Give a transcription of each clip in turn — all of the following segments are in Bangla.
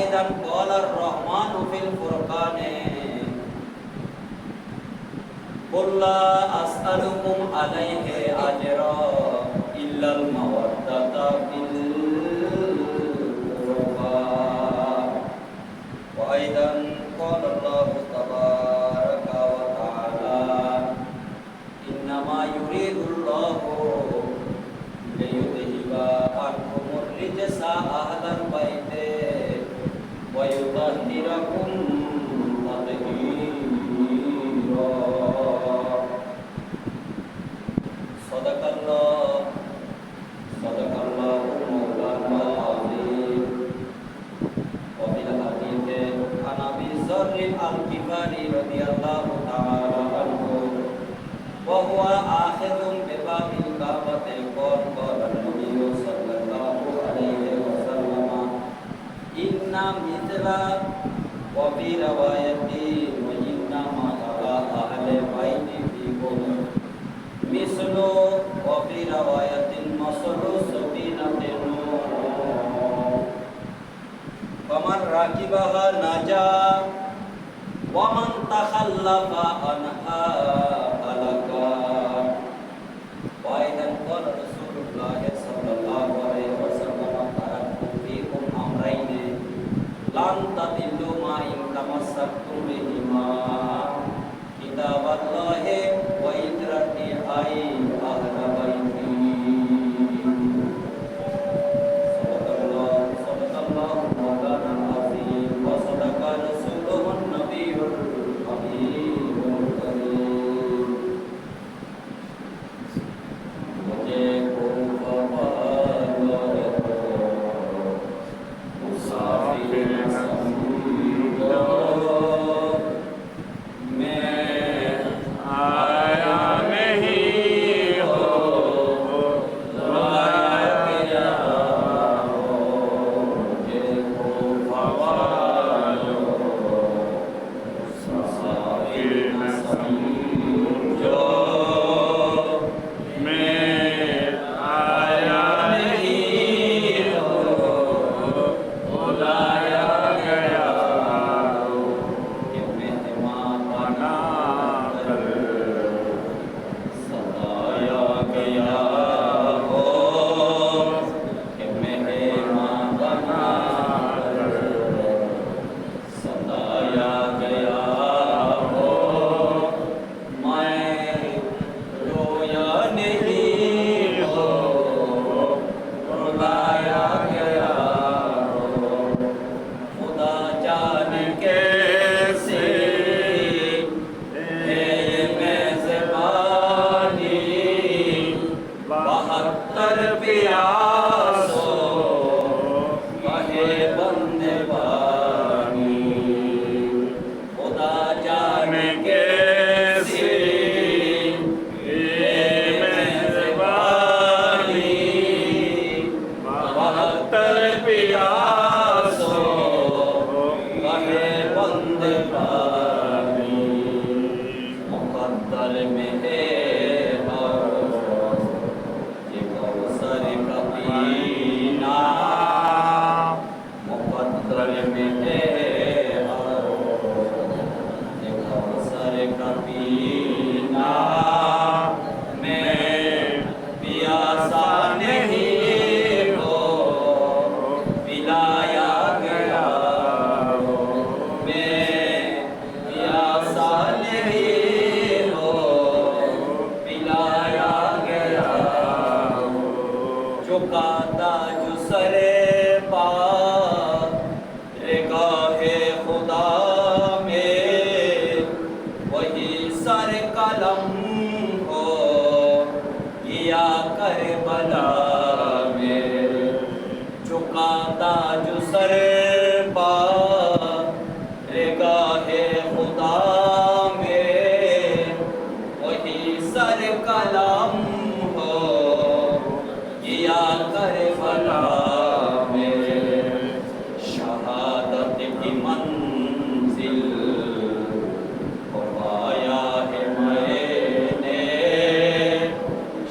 وأيضا قال الرحمن في الفرقان قل لا أسألكم عليه أجرا إلا المودة في القربى وأيضا قال الله تبارك وتعالى إنما يريد الله ليذهب عنكم الرجس أهل البيت ويطهركم تطهيرا صدق الله مولانا العظيم وفي الحديث عن أبي ذر الغفاري رضي الله تعالى عنه وهو آخذ بباب الكعبة قال النبي صلى الله عليه وسلم إن مثل وفي رواية وإنما على أهل بيت فيكم مثل وفي رواية مثل سفينة فمن ركبها نجا ومن تخلف عنها هلك وأيضا قال رسول الله صلى الله عليه وسلم تركت فيكم أمرين لن تضلوا ما إن تمسكتم بهما كتاب الله وإترتي أي أهل بيتي صدق الله مولانا العظيم وصدق رسوله النبي الحبيب الكريم मुझे मुसाफिर समझो मैं आया नहीं हो लाया गया हो मुझे फवालो मुसाफिर समझो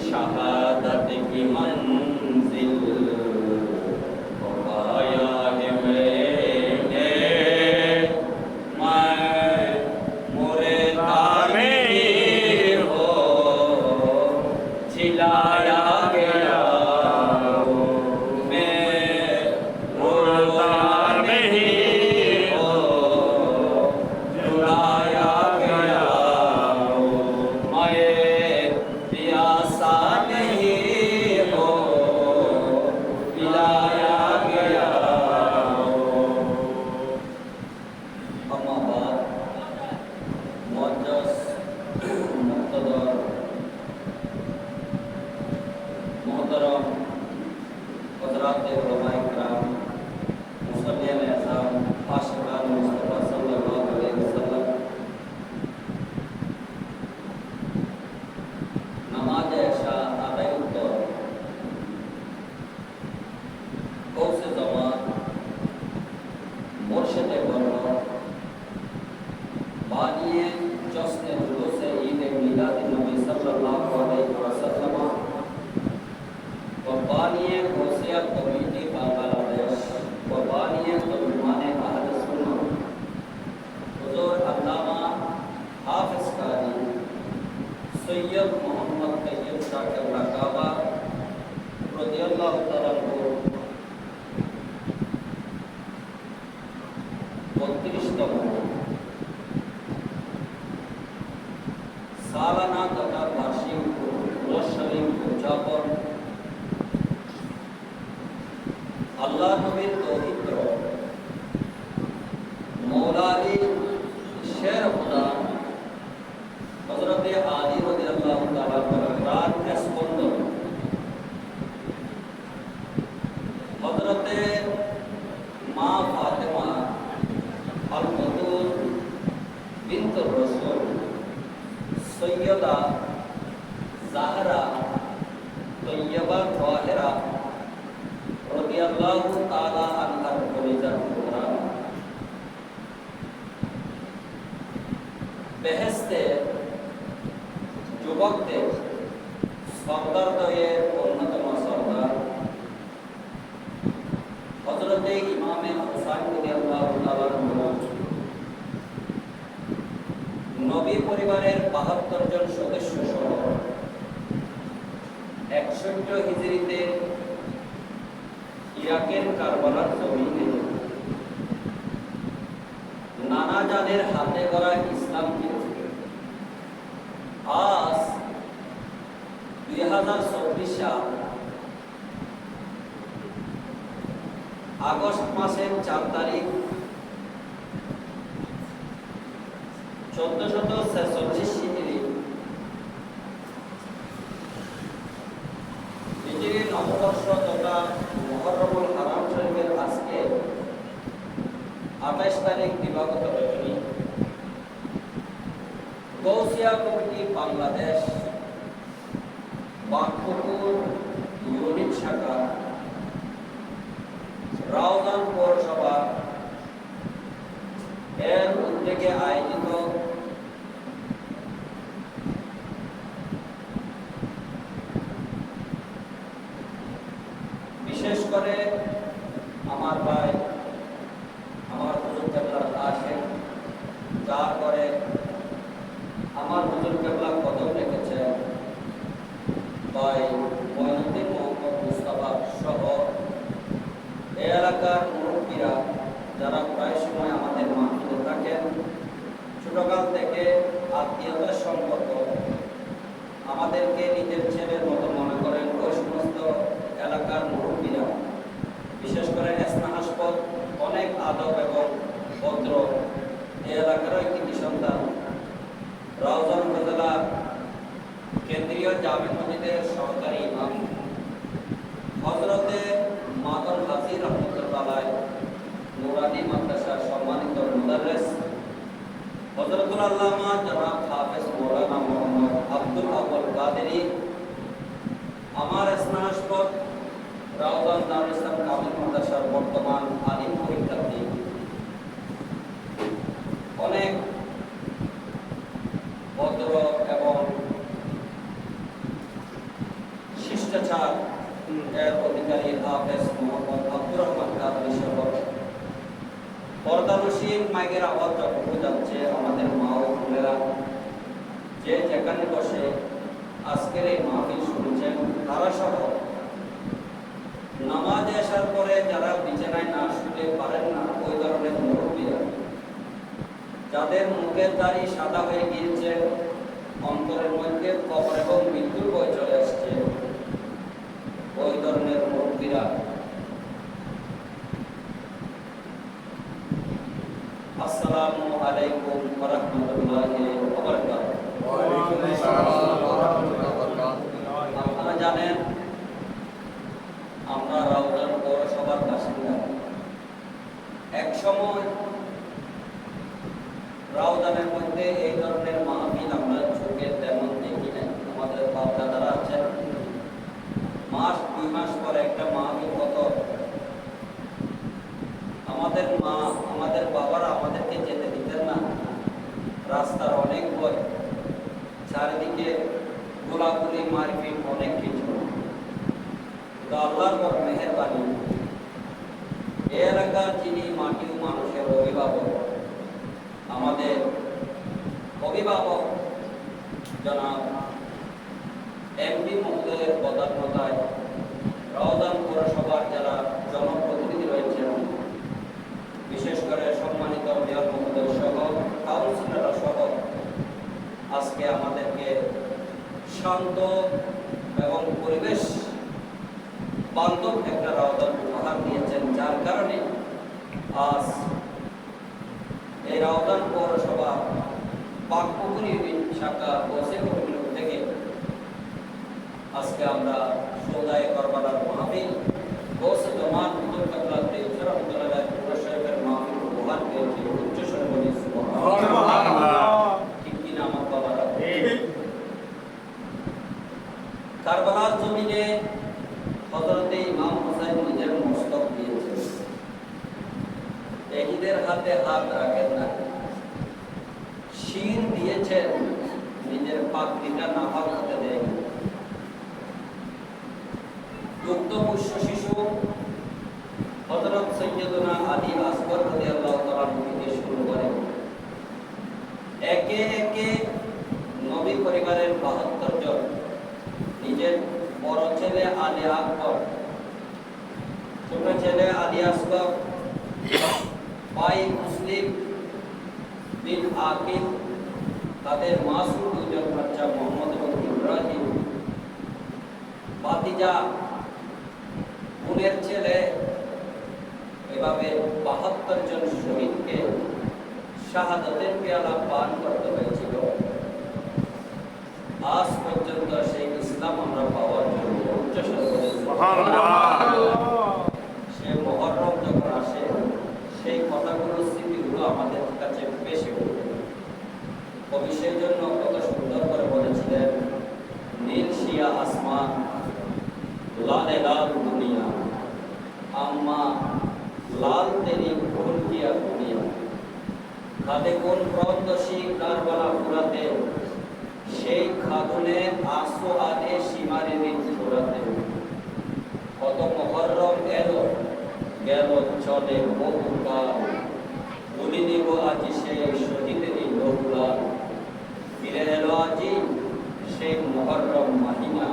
शहादत की मंजिल पाया है मैं 32তম সালানা তথা বার্ষিক উৎসবিক উদযাপন আল্লাহ নবীর দৌহিত্র মৌলালী শের খুদা হযরতে আলী রাদিয়াল্লাহু তাআলা প্রাণ স্পন্দন হযরতে মা ফাতেমা আল বতুল বিনতুর রাসূল সৈয়দা জাহরা তৈয়বা তাহেরা রাদিয়াল্লাহু তাআলা আনহার কলিজার টুকরা বেহেশতে যুবকদের সর্দারদ্বয়ের অন্যতম সর্দার হযরতে ইমামে হুসাইন রাদিয়াল্লাহু তাআলা নবী পরিবারের ৭২ জন সদস্য সহ ৬১ হিজরিতে ইরাকের কারবালার জমিনে নানা জানের হাতে গড়া ইসলামকে আজ ২০২৪ সাল আগস্ট মাসের ৪ তারিখ ১৪৪৬ হিজরি নববর্ষ তথা মুহররমুল হারাম শরীফের আজকে ২৮ তারিখ দিবাগত রজনী গৌসিয়া কমিটি বাংলাদেশ বাগপুকুর ইউনিট শাখা রাউজান পৌরসভা এর উদ্যোগে আয়োজিত বিশেষ করে আমার ভাই আমার হুজুর কেবলার আশেক যার করে আমার হুজুর কেবলা কদম রেখেছে ভাই মঈনুদ্দিন মোহাম্মদ মুস্তাফা সহ এই এলাকার মুরব্বীরা যারা প্রায় সময় আমাদের মাহফিলে থাকেন, ছোটকাল থেকে আত্মীয়তার সম্পর্ক আমাদেরকে নিজের ছেলের মতো মনে করেন ওই সমস্ত এলাকার মুরব্বীরা, বিশেষ করে স্নাহাস্পদ অনেক আদব এবং ভদ্র এই এলাকারও একটি সন্তান রাউজান উপজেলা কেন্দ্রীয় জামে মসজিদের সহকারী ইমাম হযরতে মাদন হাজী রহমতুল্লাহ নুরানি মাদ্রাসার সম্মানিত মুদাররিস হযরতুল আল্লামা জনাব হাফেজ মাওলানা মুহাম্মদ আব্দুল আউয়াল কাদেরী, আমার স্নাতক রাউজান দারুল ইসলাম কামিল মাদ্রাসার বর্তমান আলিম পরীক্ষার্থী, অনেক ভদ্র এবং শিষ্টাচার এর অধিকারী হাফেজ মোহাম্মদ আব্দুর রহমান কাদেরী সহ পর্দানসীন মাইকের আওয়াজ যতটুকু যাচ্ছে আমাদের মা ও বোনেরা যে যেখানে বসে আজকের এই মাহফিল শুনছেন তারা সহ নামাজে আসার পরে যারা বিছানায় না শুতে পারেন না ওই ধরনের মুরব্বীরা, যাদের মুখের দাড়ি সাদা হয়ে গিয়েছে, অন্তরের মধ্যে কবর এবং মৃত্যুর ভয় চলে আসছে, ওই ধরনের মুরব্বীরা আসসালামু আলাইকুম ওয়া রাহমাতুল্লাহি ওয়া বারাকাতুহু। ওয়া আলাইকুম আসসালাম ওয়া রাহমাতুল্লাহি ওয়া বারাকাতুহু। আপনারা জানেন আমরা রাউজান পৌরসভার বাসিন্দা। এক সময় রাউজানের মধ্যে এই ধরনের মাহফিল আমরা চোখে তেমন দেখি নাই। আমাদের বাপ দাদারা আছেন, মাস ২ মাস পরে একটা মাহফিল হতো। আমাদের মা আমাদের বাবারা আমাদেরকে যেতে দিতেন না, রাস্তার অনেক ভয়, চারিদিকে গোলাগুলি মারপিট অনেক কিছু। আল্লাহর বড় মেহেরবানি, এই এলাকার যিনি মাটি ও মানুষের অভিভাবক, আমাদের অভিভাবক জনাব এমপি মহোদয়ের প্রধানতায় রাউজান পৌরসভার যারা জনপ্রতিনিধি রয়েছেন, বিশেষ করে সম্মানিত শান্ত এবং পরিবেশ বান্ধব একটা রাউদান উপহার দিয়েছেন, যার কারণে আজ এই রাউদান পৌরসভা পাকপুকুরি শাখা বসে কমিটি থেকে আজকে আমরা সৌদায় করবালার মাহফিল বসে জমান হুজুর কাবলা তেজরা রহমাতুল্লাহ সাহেবের মাহফিল উপহার পেয়েছি। উচ্চ স্বরে বলি সুবহানাল্লাহ। ঠিক কি না আমার বাবারা? কারবালার জমিনে হযরত ইমাম হুসাইন নিজের মস্তক দিয়েছেন। এহিদের হাতে হাত রাখেন না, শির দিয়েছেন, নিজের পাগড়িটা নাফাক হতে দেয়। দুগ্ধপুষ্য শিশু হযরত সৈয়দনা আলী আসগর রাদিয়াল্লাহু তাআলা থেকে শুরু করে একে একে নবী পরিবারের ৭২ জন, নিজের বড় ছেলে আলী আকবর, ছোট ছেলে আলী আসগর, ভাই মুসলিম বিন আকিব, তাদের মাসুম ২ জন বাচ্চা মোহাম্মদ এবং ইব্রাহিম, ভাতিজা বোনের ছেলে, এভাবে ৭২ জন শহীদকে শাহাদাতের পেয়ালা পান করতে হয়েছিল। আজ পর্যন্ত সেই ইসলাম আমরা পাওয়ার জন্য সে মুহররম যখন আসে, সেই কথাগুলো স্মৃতিগুলো আমাদের কাছে বেশি ওঠে। কবি সেই জন্য কত সুন্দর করে বলেছিলেন, নীল শিয়া আসমান, লালে লাল দুনিয়া, আম্মা লাল তেরি ফুল কিয়া দুনিয়া, খাদে কোন প্রদশী কারবালা পুরাতে, সেই খাদনে আসো আদে সীমারে দিন ছোড়াতে। কত মুহররম এলো গেল চলে বহুকাল, বলি দেব আজি সেই শহীদেরই বহুলাল। ফিরে এলো আজি সেই মুহররম মাহিনা,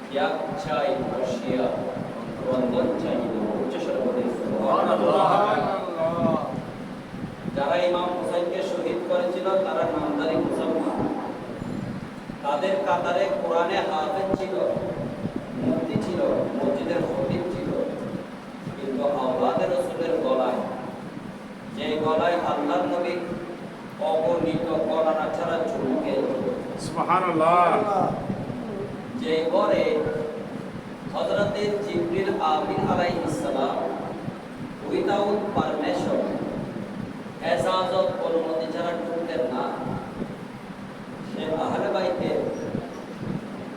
ত্যাগ চাই বসিয়া রন্ধন চাইল। উচ্চস্বরে বলে সুবহানাল্লাহ। যারা ইমাম হুসাইনকে শহীদ করেছিল তারা নামধারী মুসলমান, তাদের কাতারে কোরআনে হাফেজ ছিল, মুফতি ছিল, মসজিদের খতিব ছিল, কিন্তু আওলাদে রাসূলের গলায়, যে গলায় আল্লাহর নবী অগণিত গণনা ছাড়া চুমকে সুবহানাল্লাহ, যে ঘরে হযরতে জিবরিল আমিন আলাইহিস সালাম উইদাউট পারমিশন, এজাজত অনুমতি ছাড়া ঢুকতেন না, সে আহলে বাইতের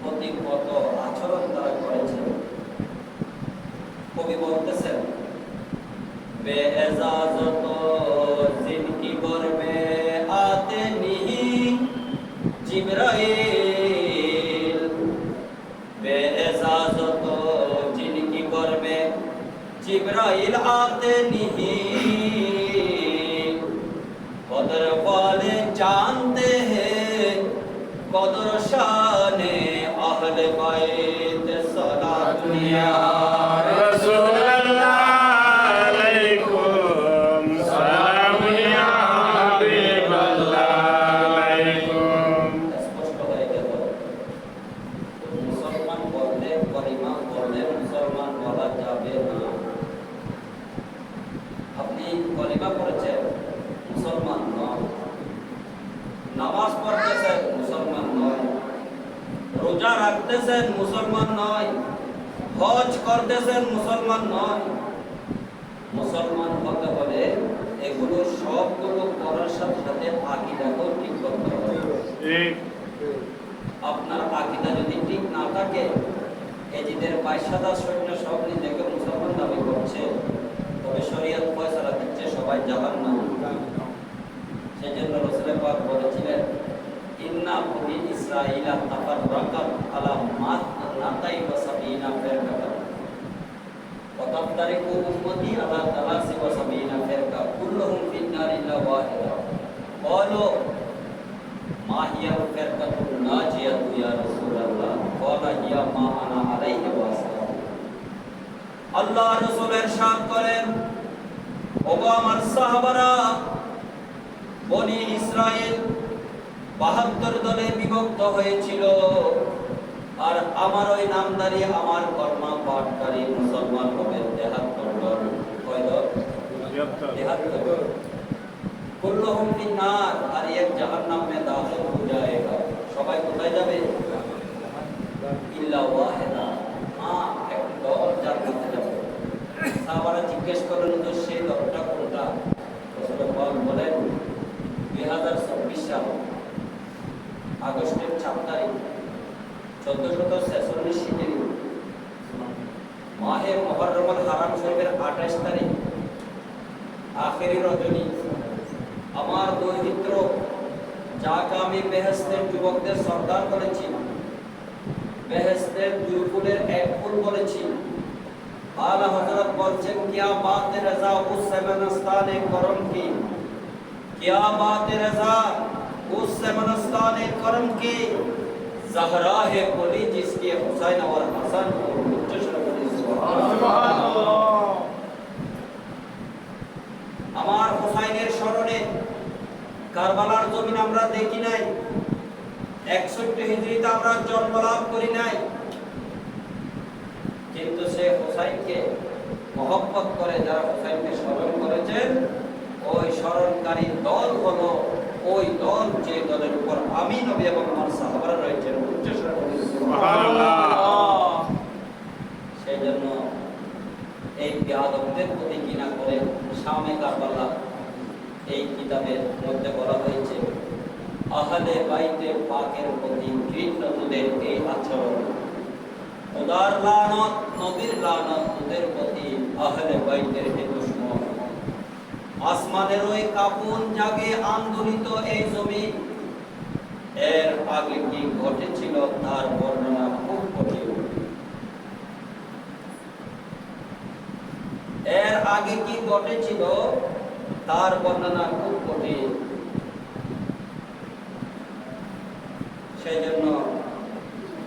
প্রতি কত আচরণ তারা করেছে। কবি বলতেছেন, বেএজাজত জিনকি গরবে আতে নিহি জিবরাইল, বেএজাজত জিনকি গরবে জিবরাইল आते नहीं, कदर वाले जानते हैं कदर शाने अहले बैत सलात या রাসূলুল্লাহ আলাইকুম সালাম ইয়া হাবিবাল্লাহ আলাইকুম। স্পষ্ট হয়ে গেল। মুসলমান বললে কলিমা বললে মুসলমান বলা যাবে না। আপনি কলিমা পড়েছেন, মুসলমান নয়। নামাজ পড়তেছেন, মুসলমান নয়। রোজা রাখতেছেন, মুসলমান নয়। হজ করতেছেন, মুসলমান নয়। মুসলমান হতে হলে এগুলো সবগুলো করার সাথে সাথে আকীদাকেও ঠিক করতে হবে। ঠিক। আপনার আকীদা যদি ঠিক না থাকে, এজিদের বাইশাদা সৈন্য সব নিজেকে মুসলমান দাবি করছে, তবে শরীয়ত ফয়সালা দিচ্ছে সবাই জাহান্নামী। সেজন্য রাসূল পাক বলেছিলেন, ইন্না বনি ইসরাঈলা তাফাররাকাত আলা মা'নাতাই ওয়া সাবিনা ফিরকাতান ওয়া তাফতারিকু উম্মতি আলা তালাসি ওয়া সাবিনা ফিরকা কুল্লুহুম ফিন-নারি ইল্লা ওয়াহিদা। ক্বালু মা হিয়াল ফিরকাতুন নাজিয়াতু ইয়া রাসূলুল্লাহ? ক্বালা হিয়া মা আনা আলাইহি ওয়া সাল্লাম। আল্লাহ রাসূল ইরশাদ করেন, ওগো আমার সাহাবারা, বনি ইসরাইল 72 দলে বিভক্ত হয়েছিল। আর আমার ওই নামদারি আমার কর্মা পাঠকারী মুসলমান হবে 73 দল। কয় দল? 73। কুল্লুহুম ফিন্নার, আর এক জাহান্নাম মে দাখিল হো জায়েগা। সবাই কোথায় যাবে? ইল্লা ওয়াহিদা, এক দল জান্নাতে যাবে। সাহাবারা জিজ্ঞেস করলেন, তো সেই দলটা কোনটা? রাসূল পাক বলেন 2024 সাল আগস্টের 4 তারিখ 1446 হিজরি মাহে মুহররমুল হারাম শরীফের 28 তারিখ আখেরি রজনী আমার দুই মিত্র, যাকে আমি বেহেশতের যুবকদের সর্দার বলেছি, বেহেশতের দুই ফুলের এক ফুল বলেছি, আলা হযরত বলছেন, কিয়া বাত রাজা উস সেমনস্তানে করম কি, কিয়া বাত রাজা उस सेमनस्तान करम की जहरा है बोली जिसके हुसैन और हसन और আমার হুসাইনের স্মরণে কারবালার জমিন আমরা দেখি নাই, 61 হিজরিতে আমরা জন্ম লাভ করি নাই, কিন্তু সে হুসাইনকে মহব্বত করে যারা হুসাইনকে স্মরণ করেছেন, ওই স্মরণকারী দল হলো ওই দল যে দলের উপর আমি নবী এবং আমার সাহাবারা রয়েছেন। সুবহানাল্লাহ। সেই জন্য এই বিয়াদবদের প্রতি ঘৃণা করে শামে কারবালা এই কিতাবের মধ্যে বলা হয়েছে, আহলে বাইতে পাকের প্রতি ঘৃণ্যদের এই আচরণ, খোদার লানত, নবীর লানত ওদের প্রতি, আহলে বাইতের হে দুশমন। আসমানের ওই কাঁপন জাগে আন্দোলিত এই জমিন, এর আগে কি ঘটেছিল তার বর্ণনা খুব কঠিন। এর আগে কি ঘটেছিল তার বর্ণনা খুব কঠিন। সেই জন্য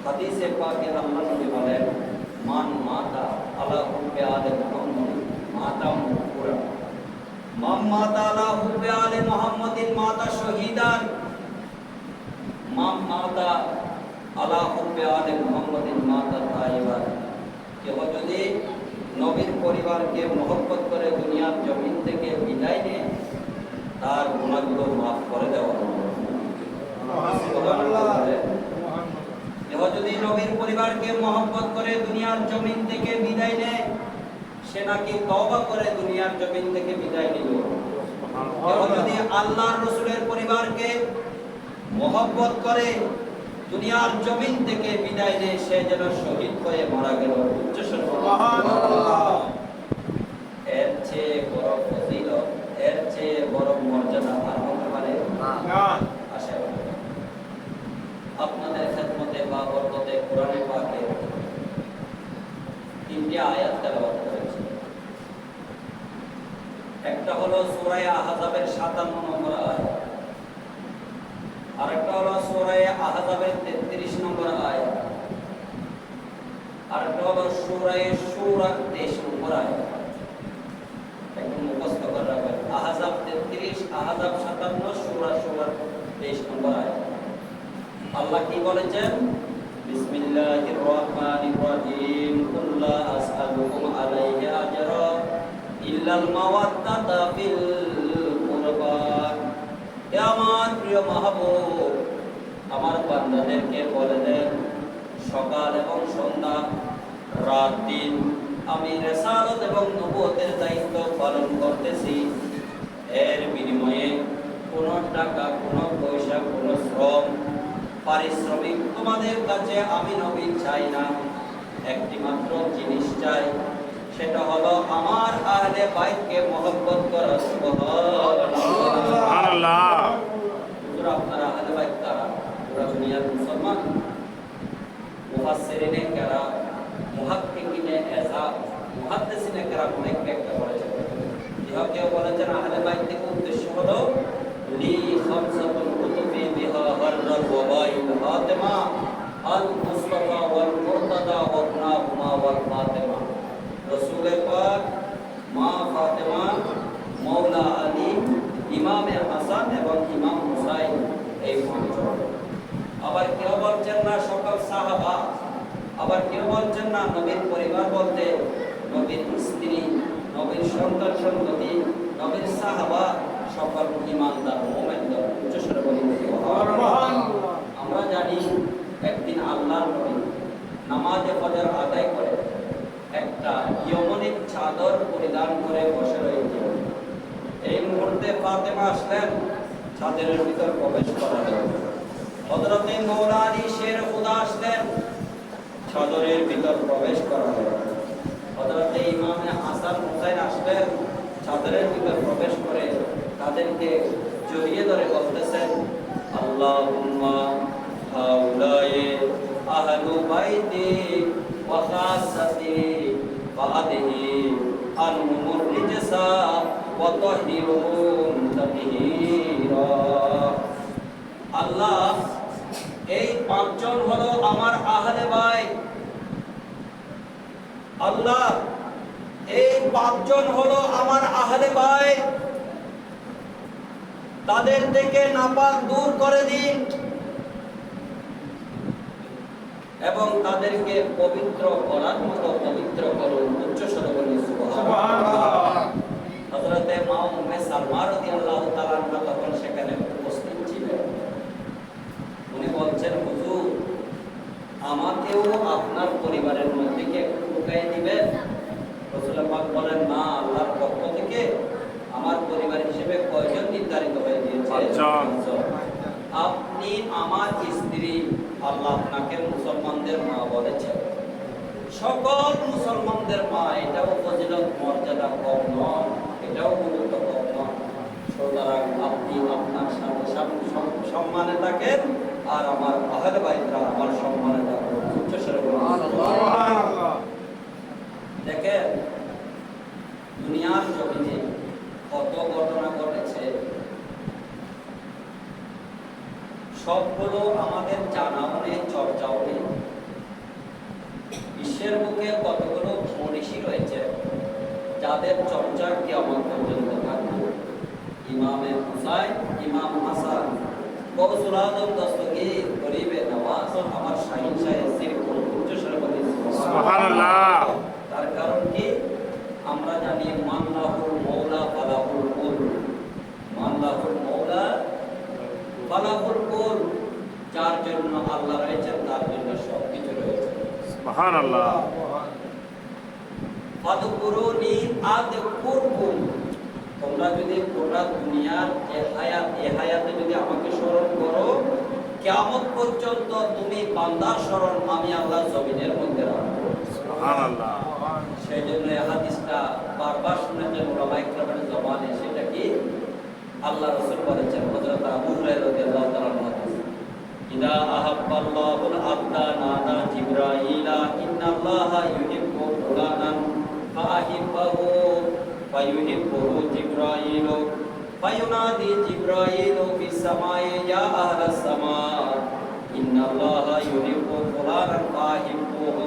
হাদিসে পাকে আল্লাহ নবী বলেন, মান মাতা আলা হুব্বে আলে মুহাম্মদ মাতা মুকুরা, মান মাতা আলা হুব্বে আলে মুহাম্মাদিন মাতা শহীদান, মান মাতা আলা হুব্বে আলে মুহাম্মাদিন মাতা তাইবান। কেউ যদি নবীর পরিবারকে মহব্বত করে দুনিয়ার জমিন থেকে বিদায় নেয়, তার গুনাহগুলো মাফ করে দেওয়া হবে। কেউ যদি নবীর পরিবারকে মহব্বত করে দুনিয়ার জমিন থেকে বিদায় নেয়, সে নাকি তওবা করে দুনিয়ার জমিন থেকে বিদায় নিল। কেউ যদি আল্লাহর রাসূলের পরিবারকে মহব্বত করে দুনিয়ার জমিন থেকে বিদায় নেয়, সে যেন শহীদ হয়ে মারা গেল। সুবহানাল্লাহ। এর চেয়ে বড় ফজিলত, এর চেয়ে বড় মর্যাদা আর হতে পারে না। আশা করি আপনাদের খেদমতে বা বরকতে কোরআনে পাকে 3টি আয়াত তেলাওয়াত করেছি। একটা হলো সূরা আহজাবের 57 নম্বর আয়াত, আরেকটা হলো সূরা আহজাবের 33 নম্বর আয়াত, আরেকটা হলো সূরা শুরা 23 নম্বর আয়াত। একদম মুখস্থ করে রাখবেন, আহজাব 33, আহজাব 57, সূরা 23 নম্বর আয়াত। আল্লাহ কি বলেছেন? বিসমিল্লাহির রহমানির রহিম, কুল লা আসআলুকুম আলাইহি আজরা ইল্লাল মাওয়াদ্দাতা ফিল কুরবা। হে আমার প্রিয় মাহবুব, আমার বান্দাদেরকে বলে দেন, সকাল এবং সন্ধ্যা, রাত দিন আমি রিসালাত এবং নবুয়তের দায়িত্ব পালন করতেছি। এর বিনিময়ে কোনো টাকা, কোনো পয়সা, কোনো শ্রম, পারিশ্রমিক তোমাদের কাছে আমি নবী চাই না। একটি মাত্র জিনিস চাই, সেটা হলো আমার আহলে বাইতকে মহব্বত করা। সুবহানাল্লাহ। হুজুর আপনারা আহলে বাইত কারা? পুরো দুনিয়ার মুসলমান। মুফাসসিরিনে কারা, মুহাক্কিকিনে এযাব, মুহাদ্দিসিনে কারা অনেক ব্যাখ্যা করেছেন। কেউ বলেছেন আহলে বাইত থেকে উদ্দেশ্য হলো লি খামসাতুল কুতুবি বিহা হাররাল ওয়াবাইল ফাতেমা আল মুস্তাফা ওয়াল মুরতাদা ওয়া ইবনাহুমা ওয়াল ফাতেমা। রাসূল পাক, মা ফাতেমা, মাওলা আলী, ইমামে হাসান এবং ইমাম হুসাইন এই পাঁচজন। আবার কেউ বলছেন না সকল সাহাবা, আবার কেউ বলছেন না নবীর পরিবার বলতে নবীর স্ত্রী, নবীর সন্তান সন্ততি, নবীর সাহাবা, সকল ঈমানদার মুমিনদের। উচ্চস্বরে বলি সুবহানাল্লাহ। আমরা জানি একদিন আল্লাহর নবী নামাজে ফজর আদায় করে একটা ইয়মনিক চাদর পরিধান করে বসে রয়েছে। এই মুহূর্তে ফাতেমা আসলেন চাদরের ভিতর প্রবেশ করার জন্য। হযরতে মওলা আলী শের খুদা আসলেন চাদরের ভিতর প্রবেশ করার জন্য। হযরতে ইমামে হাসান হুসাইন আসলেন চাদরের ভিতর প্রবেশ করে তাদেরকে জড়িয়ে ধরে বলতেছেন, আল্লাহুম্মা হাউলায়ে আহলু বাইতি ওয়া খাসাতি ফাআদিহি আনহুমুর রিজসা ওয়া তাহহিরুহুম তাতহীরা। আল্লাহ, এই পাঁচজন হলো আমার আহলে বাইত। আল্লাহ, এই পাঁচজন হলো আমার আহলে বাইত, তাদের থেকে নাপাক দূর করে দিন এবং তাদেরকে পবিত্র করার মতো পবিত্র করুন। উচ্চস্বরে বলি সুবহানাল্লাহ। হযরতে মা উম্মে সালমা রাদিয়াল্লাহু তাআলা আনহা তখন সেখানে উপস্থিত ছিলেন। উনি বলছেন, হুজুর, আমাকেও আপনার পরিবারের মধ্যে কি একটু ঢুকাই দিবেন? রাসূল পাক বলেন, না, আল্লাহর পক্ষ থেকে আমার পরিবার হিসেবে কয়জন নির্ধারিত হয়ে গিয়েছে? আপনি আমার স্ত্রী, আল্লাহ আপনাকে মুসলমানদের মা বলেছেন, সকল মুসলমানদের মা। এটাও ফজিলত মর্যাদা কম নয়, এটাও গুরুত্ব কম নয়। সুতরাং আপনি আপনার সাথে সম্মানে থাকেন আর আমার আহলে বাইতরা আমার সম্মানে থাকুন। উচ্চস্বরে সুবহানাল্লাহ। দেখেন, দুনিয়ার জমিনে কত ঘটনা ঘটেছে, সবগুলো আমাদের জানাও নেই, চর্চাও নেই। বিশ্বের বুকে কতগুলো মনীষী রয়েছে যাদের চর্চা কিয়ামত পর্যন্ত থাকবে। ইমামে হুসাইন, ইমাম হাসান, গৌসুল আজম দস্তগীর, গরিবে নওয়াজ, আমার শাহীন শাহে সিরকুল। উচ্চস্বরে বলি সুবহানাল্লাহ। তার কারণ কি? আমরা জানি মানলাহুল মওলা ফালাহুল কুল, মানলাহুল মওলা ফালাহুল কুল। যার জন্য আল্লাহ রয়েছেন তার জন্য সবকিছু রয়েছে। সুবহানাল্লাহ। ফাদকুরুনি আযকুরকুম। তোমরা যদি গোটা দুনিয়ার এই হায়াতে যদি আমাকে স্মরণ করো, কিয়ামত পর্যন্ত তুমি বান্দার স্মরণ আমি আল্লাহ জমিনের মধ্যে রাখবো। সুবহানাল্লাহ। সেই জন্য এই হাদিসটা বারবার শুনেছেন ওলামায়ে কেরামের জবানে। সেটা কি? আল্লাহ রাসূল বলেছেন, হযরত আবু হুরায়রা রাদিয়াল্লাহু তাআলা হাদিস, ইদা আহাব্বাল্লাহুল আবদা নাদা জিবরাইলা ইন্নাল্লাহা ইউহিব্বু ফুলানান ফাআহিব্বাহু ফায়ুহিব্বুহু জিবরাইলু ফায়ুনাদি জিবরাইলু ফিস সামাই ইয়া আহলাস সামা ইন্নাল্লাহা ইউহিব্বু ফুলানান ফাআহিব্বুহু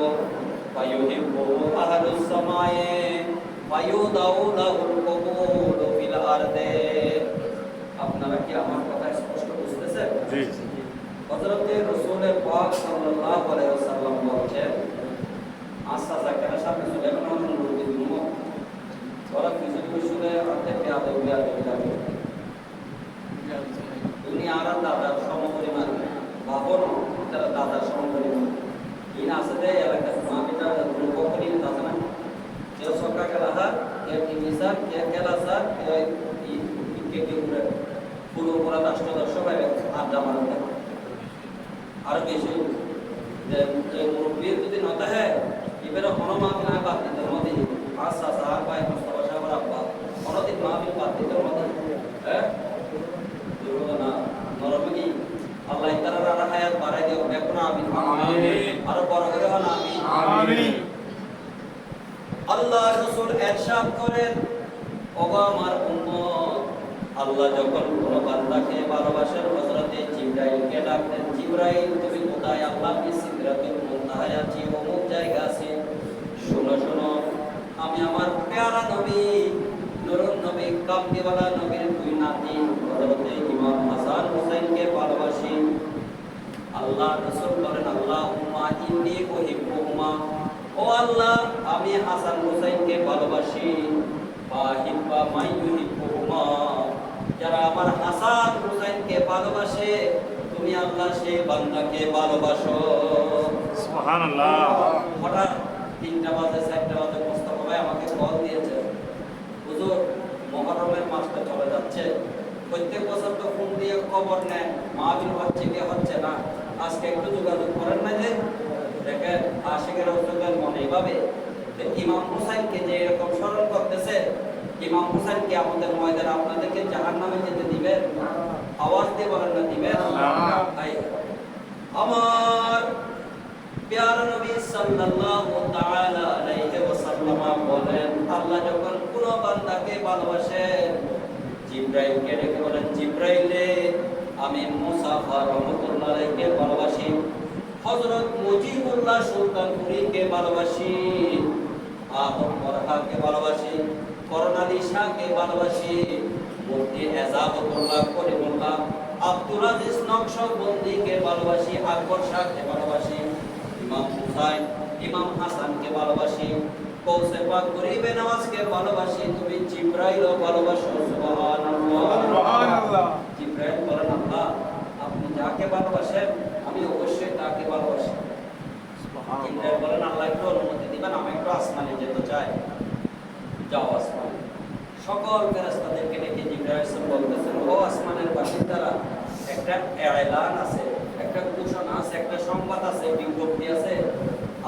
ফায়ুহিব্বুহু আহলুস সামাই ফায়ুদাউ লাহুল কবুলু ফিল আরদে। আপনারা কি আমার কথা স্পষ্ট বুঝতেছেন? জি। হযরতে রাসূল পাক সাল্লাল্লাহু আলাইহি ওয়াসাল্লাম বলেন, আশা যাকার সামনে সুলাইমান নবীর উম্মত ওরা কিছু শুনে আতে পেয়াদে উড়িয়া যাবে। উনি আর দাদার সমপরিমাণ ভাবন, তারা দাদার সমপরিমাণ ইন আসলে এলাকা মামিটা গ্রুপ করি দাদা না কেউ সরকার গেলা হার কে টিভি স্যার কে গেলা স্যার কে কে পুরো পুরো পুরা রাষ্ট্র সবাই আড্ডা মারতে আর বেশি যে মুরব্বী যদি নতা হ্যাঁ এবারে হনুমাকে না বাদ দিতে মধ্যে আশা সাহার পায় মুস্তফা সাহেবের আব্বা কোনদিন মাহফিল বাদ দিতে মধ্যে হ্যাঁ দুর্ঘটনা নরমী আল্লাহ তাআলা আর হায়াত বাড়াই দিও। এখন আমিন আমিন। আর বড় করে হন আমিন আমিন। আল্লাহ রাসূল ইরশাদ করেন, ওগো আমার উম্মত, আল্লাহ যখন কোনো বান্দাকে ভালোবাসেন হযরতে জিবরাইলকে ডাকতেন, জিবরাইল তুমি কোথায়? আল্লাহ কি সিদরাতুল মুনতাহায় আছি, অমুক জায়গা আছে। শোনো শোনো, আমি আমার প্যারা নবী নুরুন নবী কামলিওয়ালা নবীর দুই নাতি হযরতে ইমাম হাসান হুসাইনকে ভালোবাসি। আল্লাহ রাসূল বলেন আল্লাহুম্মা ইন্নী উহিব্বুহুমা, ও আল্লাহ আমি হাসান হুসাইনকে ভালোবাসি। ফাহিব্বা মান ইউহিব্বুহুমা, যারা আমার হাসান হুসাইনকে ভালোবাসে তুমি আল্লাহ সেই বান্দাকে ভালোবাসো। সুবহানাল্লাহ। হঠাৎ 3টা বাজে 4টা বাজে মোস্তফা ভাই আমাকে কল দিয়েছে, হুজুর মুহররমের মাসটা চলে যাচ্ছে, প্রত্যেক বছর তো ফোন দিয়ে খবর নেন মাহফিল হচ্ছে কি হচ্ছে না, আজকে একটু যোগাযোগ করেন না। যে দেখেন আশিকের রাসূলের মনে এইভাবে ইমাম হুসাইনকে যে এরকম স্মরণ করতেছে, ইমাম হুসাইন কি আমাদের ময়দানে আপনাদেরকে জাহান্নামে যেতে দিবেন? আওয়াজ দিয়ে বলেন না দিবেন? আমার প্যারা নবী সাল্লাল্লাহু তাআলা আলাইহি ওয়াসাল্লাম বলেন আল্লাহ যখন কোন বান্দাকে ভালোবাসেন জিবরাইলকে ডেকে বলেন জিবরাইলে আমি মুসাফা রহমাতুল্লাহ আলাইহিকে ভালোবাসি, হযরত মুজিবুল্লাহ সুলতানপুরীকে ভালোবাসি, আদম বরহাকে ভালোবাসি, করুণালী শাহকে ভালোবাসি, মুফতি এজাবতুল্লাহ করিমুল্লাহ আব্দুল আজিজ নকশবন্দিকে ভালোবাসি, আকবর শাহকে ভালোবাসি, ইমাম হুসাইন ইমাম হাসানকে ভালোবাসি, কৌসে পাক গরিবে নওয়াজকে ভালোবাসি, তুমি জিবরাইলও ভালোবাসো। সুবহানাল্লাহ সুবহানাল্লাহ। জিবরাইল বলেন আল্লাহ আপনি যাকে ভালোবাসেন আমি অবশ্যই তাকে ভালোবাসি। সুবহানাল্লাহ। জিবরাইল বলেন আল্লাহ একটু অনুমতি দিবেন আমি একটু আসমানে যেতে চাই। যাও আসমানে। সকল ফেরেশতাদেরকে ডেকে জিবরাইল বলতেছেন ও আসমানের বাসিন্দারা একটা এলান আছে, একটা ঘোষণা আছে, একটা সংবাদ আছে, বিজ্ঞপ্তি আছে,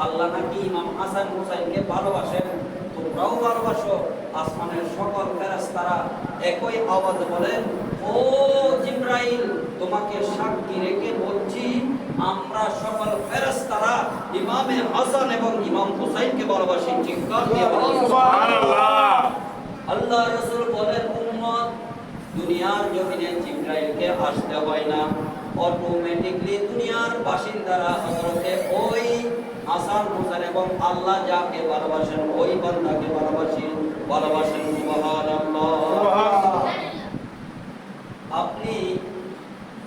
আল্লাহ নাকি ইমাম হাসান হুসাইনকে ভালোবাসেন, তোমরাও ভালোবাসো। আসমানের সকল ফেরেশতারা একই আওয়াজে বলেন ও জিবরাইল তোমাকে সাক্ষী রেখে বলছি আমরা সকল ফেরেশতারা ইমামে হাসান এবং ইমাম হুসাইনকে ভালোবাসি। চিৎকার দিয়ে বলেন সুবহানাল্লাহ। আল্লাহ রাসূল বলেন উম্মত দুনিয়ার জমিনে জিবরাইলকে আসতে হয় না, অটোমেটিকলি দুনিয়ার বাসিন্দারা হযরতে ওই হাসান হুসাইন এবং আল্লাহ যাকে ভালোবাসেন ওই বান্দাকে ভালোবাসেন। সুবহানাল্লাহ। আপনি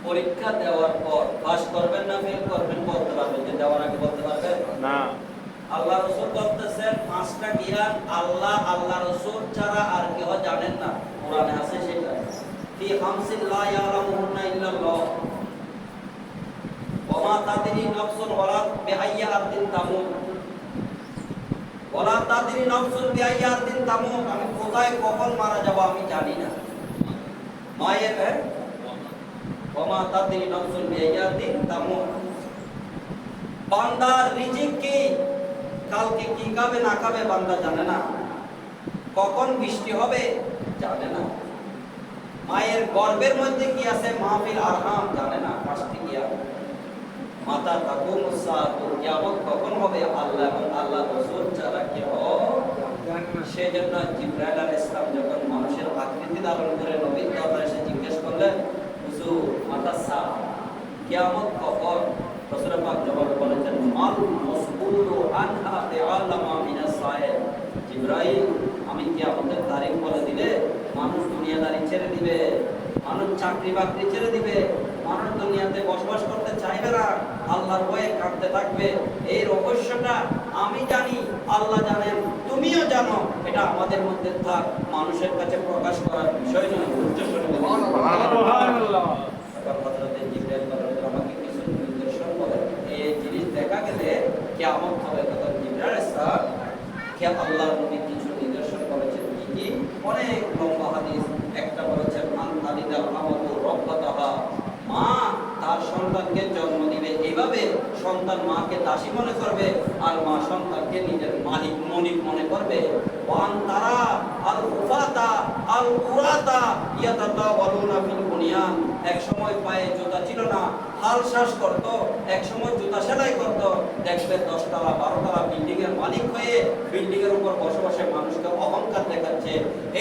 পরীক্ষা দেওয়ার পর পাস করবেন না ফেল করবেন বলতে পারবেন? যে দেওয়ার আগে বলতে পারবেন না। আল্লাহ রাসূল বলতেছেন 5টা জ্ঞান আল্লাহ আল্লাহ রাসূল ছাড়া আর কেউ জানেন না, কোরআনে আছে সেটা। ফি খামসিন লা ইয়ালামুহুন্না ইল্লাল্লাহ ওয়া মা তাদরি নাফসুন ওয়ালা বিআইয়ি আরদিন তামুত ওয়ালা তাদরি নাফসুন বিআইয়ি আরদিন তামুত, আমি কোথায় কখন মারা যাব আমি জানি না। মায়ের ওয়া মা তাদরি নাফসুন বিআইয়ি আরদিন তামুত, বান্দার রিজিক কি, কালকে কি খাবে না খাবে বান্দা জানে না, কখন বৃষ্টি হবে জানে না, মায়ের গর্ভের মধ্যে কি আছে মাহফিল আরহাম জানে না। 5টি জ্ঞান মাতা তাকুমুস সাআতু, কিয়ামত কখন হবে আল্লাহ এবং আল্লাহ রাসূল ছাড়া কেউ জানে না। সেজন্য জিবরাইল আলাইহিস সালাম যখন মানুষের আকৃতি ধারণ করে নবীর দরবারে এসে জিজ্ঞেস করলেন হুজুর মাতা সা কিয়ামত কখন, রাসূল পাক জবাবে বলেছেন মাল মাসউলু আনহা বিআলামা মিনাস সাইল, জিবরাইল আমি কিয়ামতের তারিখ বলে দিলে মানুষ দুনিয়াদারি ছেড়ে দিবে, মানুষ চাকরি বাকরি ছেড়ে দিবে, মানুষ দুনিয়াতে বসবাস করতে চাইবে না, আল্লাহর ভয়ে কাঁদতে থাকবে। এই রহস্যটা আমি জানি, আল্লাহ জানেন, তুমিও জানো, এটা আমাদের মধ্যে থাক, মানুষের কাছে প্রকাশ করার বিষয় নয়। সুবহানাল্লাহ। হযরত জিবরাইল আমাকে কিছু নিদর্শন বলেন, এই জিনিস দেখা গেলে কিয়ামত হবে, তখন জিবরাইল স্যার কে আল্লাহর নবী কিছু নিদর্শন বলেছেন। কি অনেক লম্বা হাদিস। একটা বলেছেন আনতালিদাল আমাতু রব্বাতাহা, মা তার সন্তানকে জন্ম দিবে, এইভাবে সন্তান মাকে দাসী মনে করবে আর মা সন্তানকে নিজের মালিক মনে করবে। ওয়ান তারা আল উফাতা আল উরাতা ইয়াতাতাওয়ালুনা ফিল বুনিয়ান, এক সময় পায়ে জুতা ছিল না, হাল শ্বাস করত, এক সময় জুতা সেলাই করত, দেখবে 10 তলা 12 তলা বিল্ডিং এর মালিক হয়ে বিল্ডিং এর উপর বসে বসে মানুষকে অহংকার দেখাচ্ছে।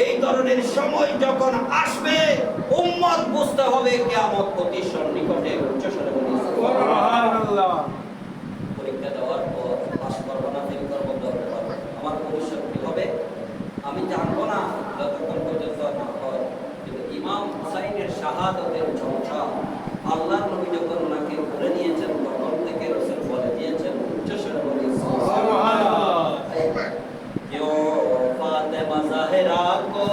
এই ধরনের সময় যখন আসবে উম্মত বুঝতে হবে কিয়ামত অতি সন্নিকটে। উচ্চ স্বরে বলি সুবহানাল্লাহ। পরীক্ষা দেওয়ার পর পাস করব না ফেল করব বলতে পারবো, আমার ভবিষ্যৎ কি হবে আমি জানবো না যতক্ষণ পর্যন্ত না হয়। কিন্তু ইমাম শাহাদাতের ঝঞ্ঝা আল্লাহর নবী যখন ওনাকে বলে নিয়েছেন তখন থেকে রাসূল বলে দিয়েছেন উচ্চস্বরে বলি সুবহানাল্লাহ। क्यों फातिमा ज़हरा को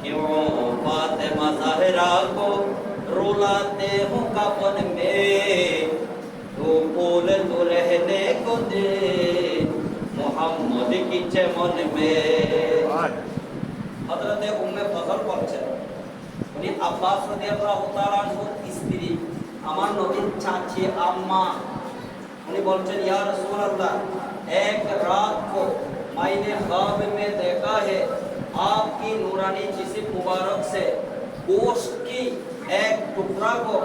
क्यों फातिमा ज़हरा को रुलाते हो कफन में तो बोल तो रहने को दे मोहम्मद की चमन में। হযরতে উম্মে ফজল বলছেন উনি আব্বাস রাদিয়াল্লাহু তাআলা আনহুর স্ত্রী আমার নবীর চাচী আম্মা। उन्हें बोलते या रसूल अल्लाह एक रात को मैंने ख्वाब में देखा है आपकी नूरानी जिस्म मुबारक से गोश्त की एक टुकड़ा को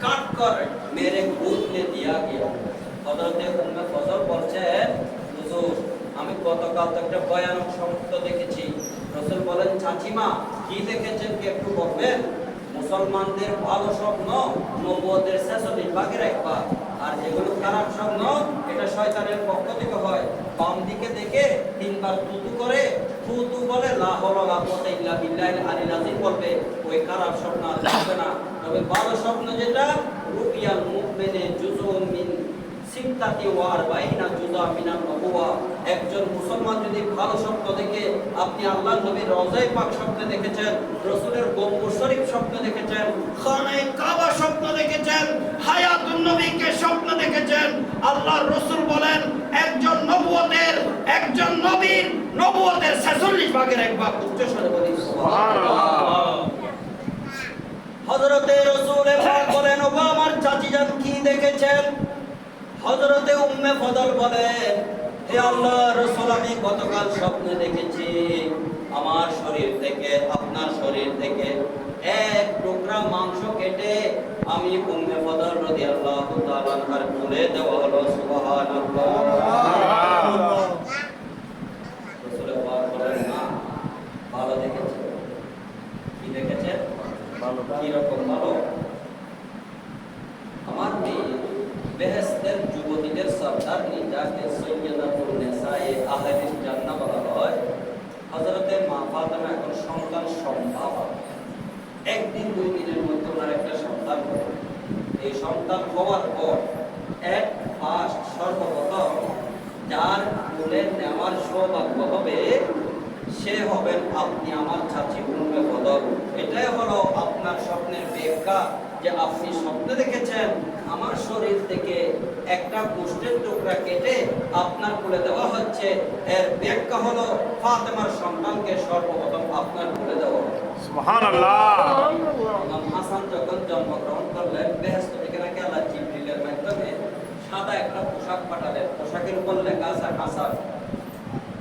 काट कर मेरे गोद में दिया गया। हज़रत उम्मे फजल बोलते हैं हुजूर আমি গতকাল তো একটা ভয়ানক সংবাদ দেখেছি। রাসূল বলেন চাচিমা কি দেখেছেন কি একটু বলবেন? মুসলমানদের ভালো স্বপ্ন নবুয়তের 46 ভাগের একবার, আর যেগুলো খারাপ স্বপ্ন এটা শয়তানের পক্ষ থেকে হয়। বাম দিকে দেখে তিনবার তুতু করে তুতু বলে লা হাওলা ওয়ালা কুওয়াতা ইল্লা বিল্লাহিল আলিল আযীম বলবে, ওই খারাপ স্বপ্ন আর আসবে না। তবে ভালো স্বপ্ন যেটা রুবিয়াল মুমিনে জুজুম মিন সিত্তাতি ওয়া আরবাইনা জুজা মিনান নবুওয়া। একজন মুসলমান যদি ভালো স্বপ্ন দেখে, আপনি আল্লাহর নবীর রওজায়ে পাক স্বপ্নে দেখেছেন, রাসূলের গম্বুজ শরীফ স্বপ্ন দেখেছেন, খানায়ে কাবা স্বপ্ন দেখেছেন, হায়াতুন নবীকে স্বপ্ন দেখেছেন, আল্লাহর রাসূল বলেন একজন নবীর নবুয়তের 46 ভাগের এক ভাগ। উচ্চস্বরে বলি সুবহানাল্লাহ। হযরতে রাসূল পাক বলেন ও আমার চাচি জান কি দেখেছেন? হযরতে উম্মে ফজল বলেন হে আল্লাহর রাসূল আমি গতকাল স্বপ্নে দেখেছি আমার শরীর থেকে আপনার শরীর থেকে এক টুকরা মাংস কেটে আমি উম্মে ফজল রাদিয়াল্লাহু তাআলা আনহার তুলে দেওয়া হলো। সুবহানাল্লাহ। রাসূল পাক বলেন না ভালো দেখেছেন। কি দেখেছেন? ভালো। কি রকম ভালো? আমার মেয়ে বেহেশতের যুবতীদের সরদার যাকে সৈয়দাতুন নিসায়ে আহলিল জান্নাহ বলা হয়, হযরতে মা ফাতেমা এখন সন্তান সম্ভব। একদিন দুই দিনের মধ্যে ওনার একটা সন্তান হবে। এই সন্তান হওয়ার পর এক ফার্স্ট সর্বপ্রথম যার কোলে নেওয়ার সৌভাগ্য হবে সে হবেন আপনি আমার চাচি উম্মে ফজল। এটাই হলো আপনার স্বপ্নের ব্যাখ্যা যে আপনি স্বপ্নে দেখেছেন আমার শরীর থেকে একটা গোশতের টুকরা কেটে আপনার কোলে দেওয়া হচ্ছে। এর ব্যাখ্যা হলো ফাতেমার সন্তানকে সর্বপ্রথম আপনার কোলে দেওয়া হবে। সুবহানাল্লাহ। ইমাম হাসান যখন জন্মগ্রহণ করলেন বেহেশত থেকে নাকি আল্লাহ জিবরিলের মাধ্যমে সাদা একটা পোশাক পাঠালেন। পোশাকের উপর লেখা আছে হাসান।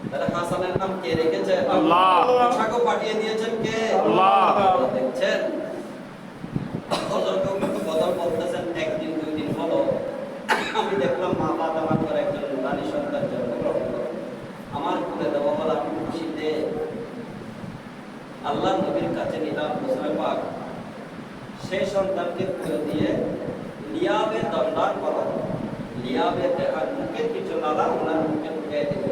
তাহলে হাসানের নাম কে রেখেছে? আল্লাহ। পোশাকও পাঠিয়ে দিয়েছেন কে? আল্লাহ। দেখছেন হযরত উম্মে ফজল বলতেছেন একদিন দুই দিন হলো আমি দেখলাম মা ফাতেমার ঘরে একজন নূরানী সন্তান জন্মগ্রহণ করলো। আমার কোলে দেওয়া হলো, আমি খুশিতে আল্লাহর নবীর কাছে নিলাম রাসূল পাক। সেই সন্তানকে কোলে দিয়ে লিয়াবে দণ্ডান করা হলো। লিয়াবে দেখার মুখের কিছু লালা ওনার মুখে ঢুকিয়ে দিল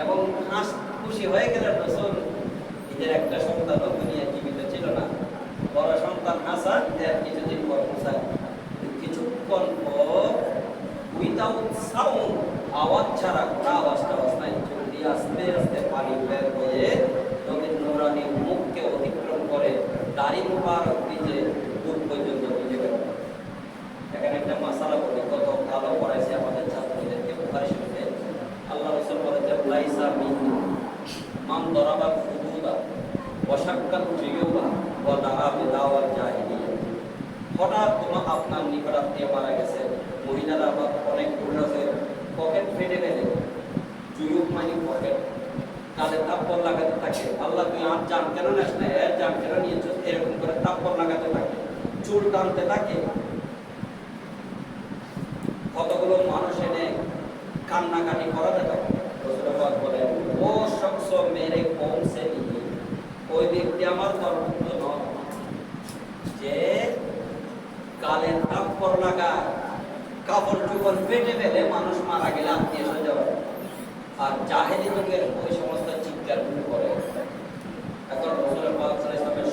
এবং হাস খুশি হয়ে গেলেন রাসূল। এদের একটা সন্তান দুনিয়া জীবিত ছিল না, বড় সন্তান হাসান এর কিছুদিন পর মুসা। কিছুক্ষণ পর উইদাউট সাউন্ড আওয়াজ ছাড়া কোনো আওয়াজটা নাই চোখ দিয়ে আস্তে আস্তে পানি বের হয়ে নবীর নূরানী মুখকে অতিক্রম করে দাড়ি মুবারক ভিজে বুক পর্যন্ত ভিজে গেল। এখানে একটা মাসালা বলি, কত ভালো পড়াইছে আমাদের ছাত্রদেরকে বুখারী শরীফে। আল্লাহ রাসূল বলেছেন লাইসা মিন্নি মান দরাবা ফুদুদা ওয়া শাক্কাত জিয়ুবা ওয়া দাআ বিদাওয়াল জাহিলিয়া। হঠাৎ কোনো আপনার নিকটাত্মীয় মারা গেছে, মহিলারা বা অনেক পুরুষে পকেট ফেটে গেলে জুয়ুব মানে পকেট, তাদের তাপ্পর লাগাতে থাকে। আল্লাহ তুই আর জান কেন নেস না, এর জান কেন নিয়েছ, এরকম করে তাপ্পর লাগাতে থাকে, চুল টানতে থাকে। কতগুলো মানুষ এনে কান্নাকাটি করাতে থাকে। রাসূলুল্লাহ বলেন ও শখস মেরে কওম সে নিহি, ওই ব্যক্তি আমার দরভুক্ত নয় যে কালের তাপ্পর লাগায়, কাপড় চোপড় পেটে ফেলে মানুষ মারা গেলে আত্মীয় স্বজন আর জাহেলি যুগের ওই সমস্ত চিৎকার করে। এখন রাসূলুল্লাহ সাল্লাল্লাহু আলাইহি ওয়াসাল্লামের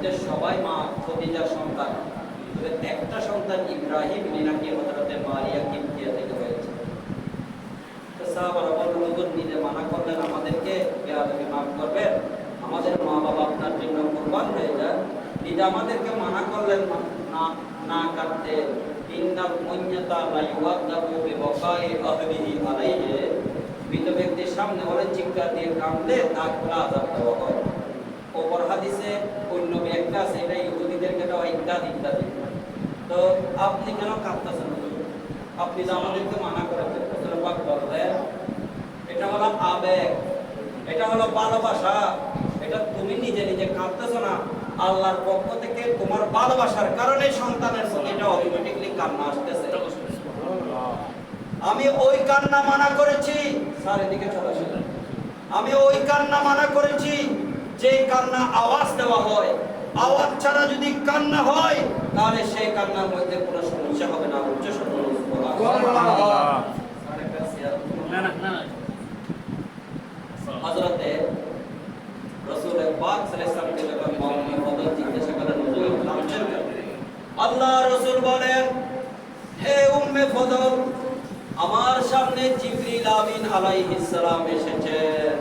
মধ্যে সবাই মা খদিজার সন্তান, তবে একটা সন্তান ইব্রাহিম, ইনি নাকি হযরতে মারিয়া কিবতিয়া থেকে হয়েছে। তো সাহাবারা বললেন, হুজুর নিজে মানা করলেন আমাদেরকে, বেয়াদবি মাফ করবেন, আমাদের মা বাবা আপনার জন্য কুরবান হয়ে যায়, নিজে আমাদেরকে মানা করলেন না না কাটতে। ইন্নাল মুন্যাতা লা ইউআদাবু বিবকাই আহলিহি আলাইহি, মৃত ব্যক্তির সামনে বলে চিৎকার দিয়ে কাঁদলে তাকে আযাব দেওয়া হয়। ওপর হাদিসে অন্য একটা আছে, এটা ইহুদিদেরকে দেওয়া ইত্যাদি ইত্যাদি। তো আপনি কেন কাঁদতেছেন? আপনি তো আমাদেরকে মানা করেছেন। রাসূল পাক বললেন, এটা হলো আবেগ, এটা হলো ভালোবাসা, এটা তুমি নিজে নিজে কাঁদতেছো না, আল্লাহর পক্ষ থেকে তোমার ভালোবাসার কারণে সন্তানের প্রতি এটা অটোমেটিক্যালি কান্না আসতেছে। আমি ওই কান্না মানা করেছি, স্যার এদিকে চলে আসেন, আমি ওই কান্না মানা করেছি যে কান্না আওয়াজ দেওয়া হয়, আওয়াজ ছাড়া যদি কান্না হয় তাহলে সেই কান্নার মধ্যে কোনো সমস্যা হবে না। উচ্চ হযরতে রাসূল পাক সাল্লাল্লাহু আলাইহি ওয়াসাল্লামকে যখন মুহাম্মদ জিজ্ঞাসা করেন, হুজুর নামছেন কেন? আল্লাহ রাসূল বলেন, হে উম্মে ফজল, আমার সামনে জিবরিল আমিন আলাইহিস সালাম এসেছেন,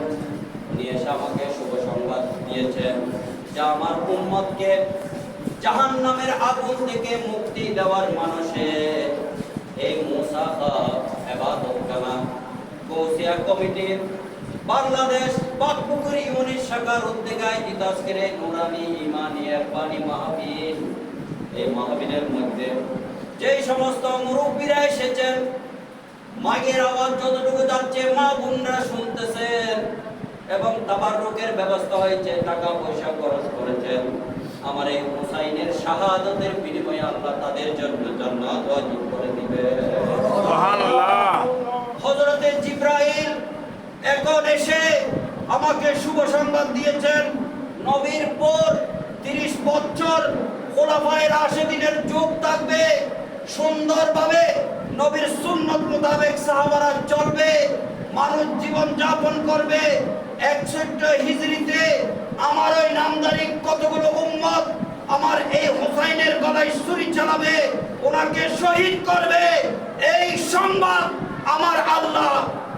উনি এসে আমাকে শুভ সংবাদ দিয়েছেন যে আমার উম্মতকে জাহান্নামের আগুন থেকে মুক্তি দেওয়ার মানুষে এই মুসাফা ইবাদতখানা কৌশিয়া কমিটির বাংলাদেশ পাকপুকুর ইউনিট শাখার উদ্যোগে আয়োজিত আজকের এই নুরানি ইমানি ইরফানি মাহফিল, এই মাহফিলের মধ্যে যেই সমস্ত মুরব্বীরা এসেছেন, মাগের আওয়াজ যতটুকু যাচ্ছে মা বোনরা শুনতেছেন এবং তাবাররুকের ব্যবস্থা হয়েছে, টাকা পয়সা খরচ করেছেন, আমার এই হুসাইনের শাহাদাতের বিনিময়ে আল্লাহ তাদের জন্য জান্নাত ওয়াজিব করে দিবেন। সুবহানাল্লাহ। হযরতে জিবরাইল এখন এসে আমাকে শুভ সংবাদ দিয়েছেন, নবীর পর 30 বছর খোলাফায়ে রাশিদিনের যুগ থাকবে, সুন্দরভাবে নবীর সুন্নত মোতাবেক সাহাবারা চলবে, মানুষ জীবন যাপন করবে। 61 হিজরিতে আমার ওই নামদারি কতগুলো উম্মত আমার এই হুসাইনের গলায় ছুরি চালাবে, ওনাকে শহীদ করবে, এই সংবাদ আমার আল্লাহ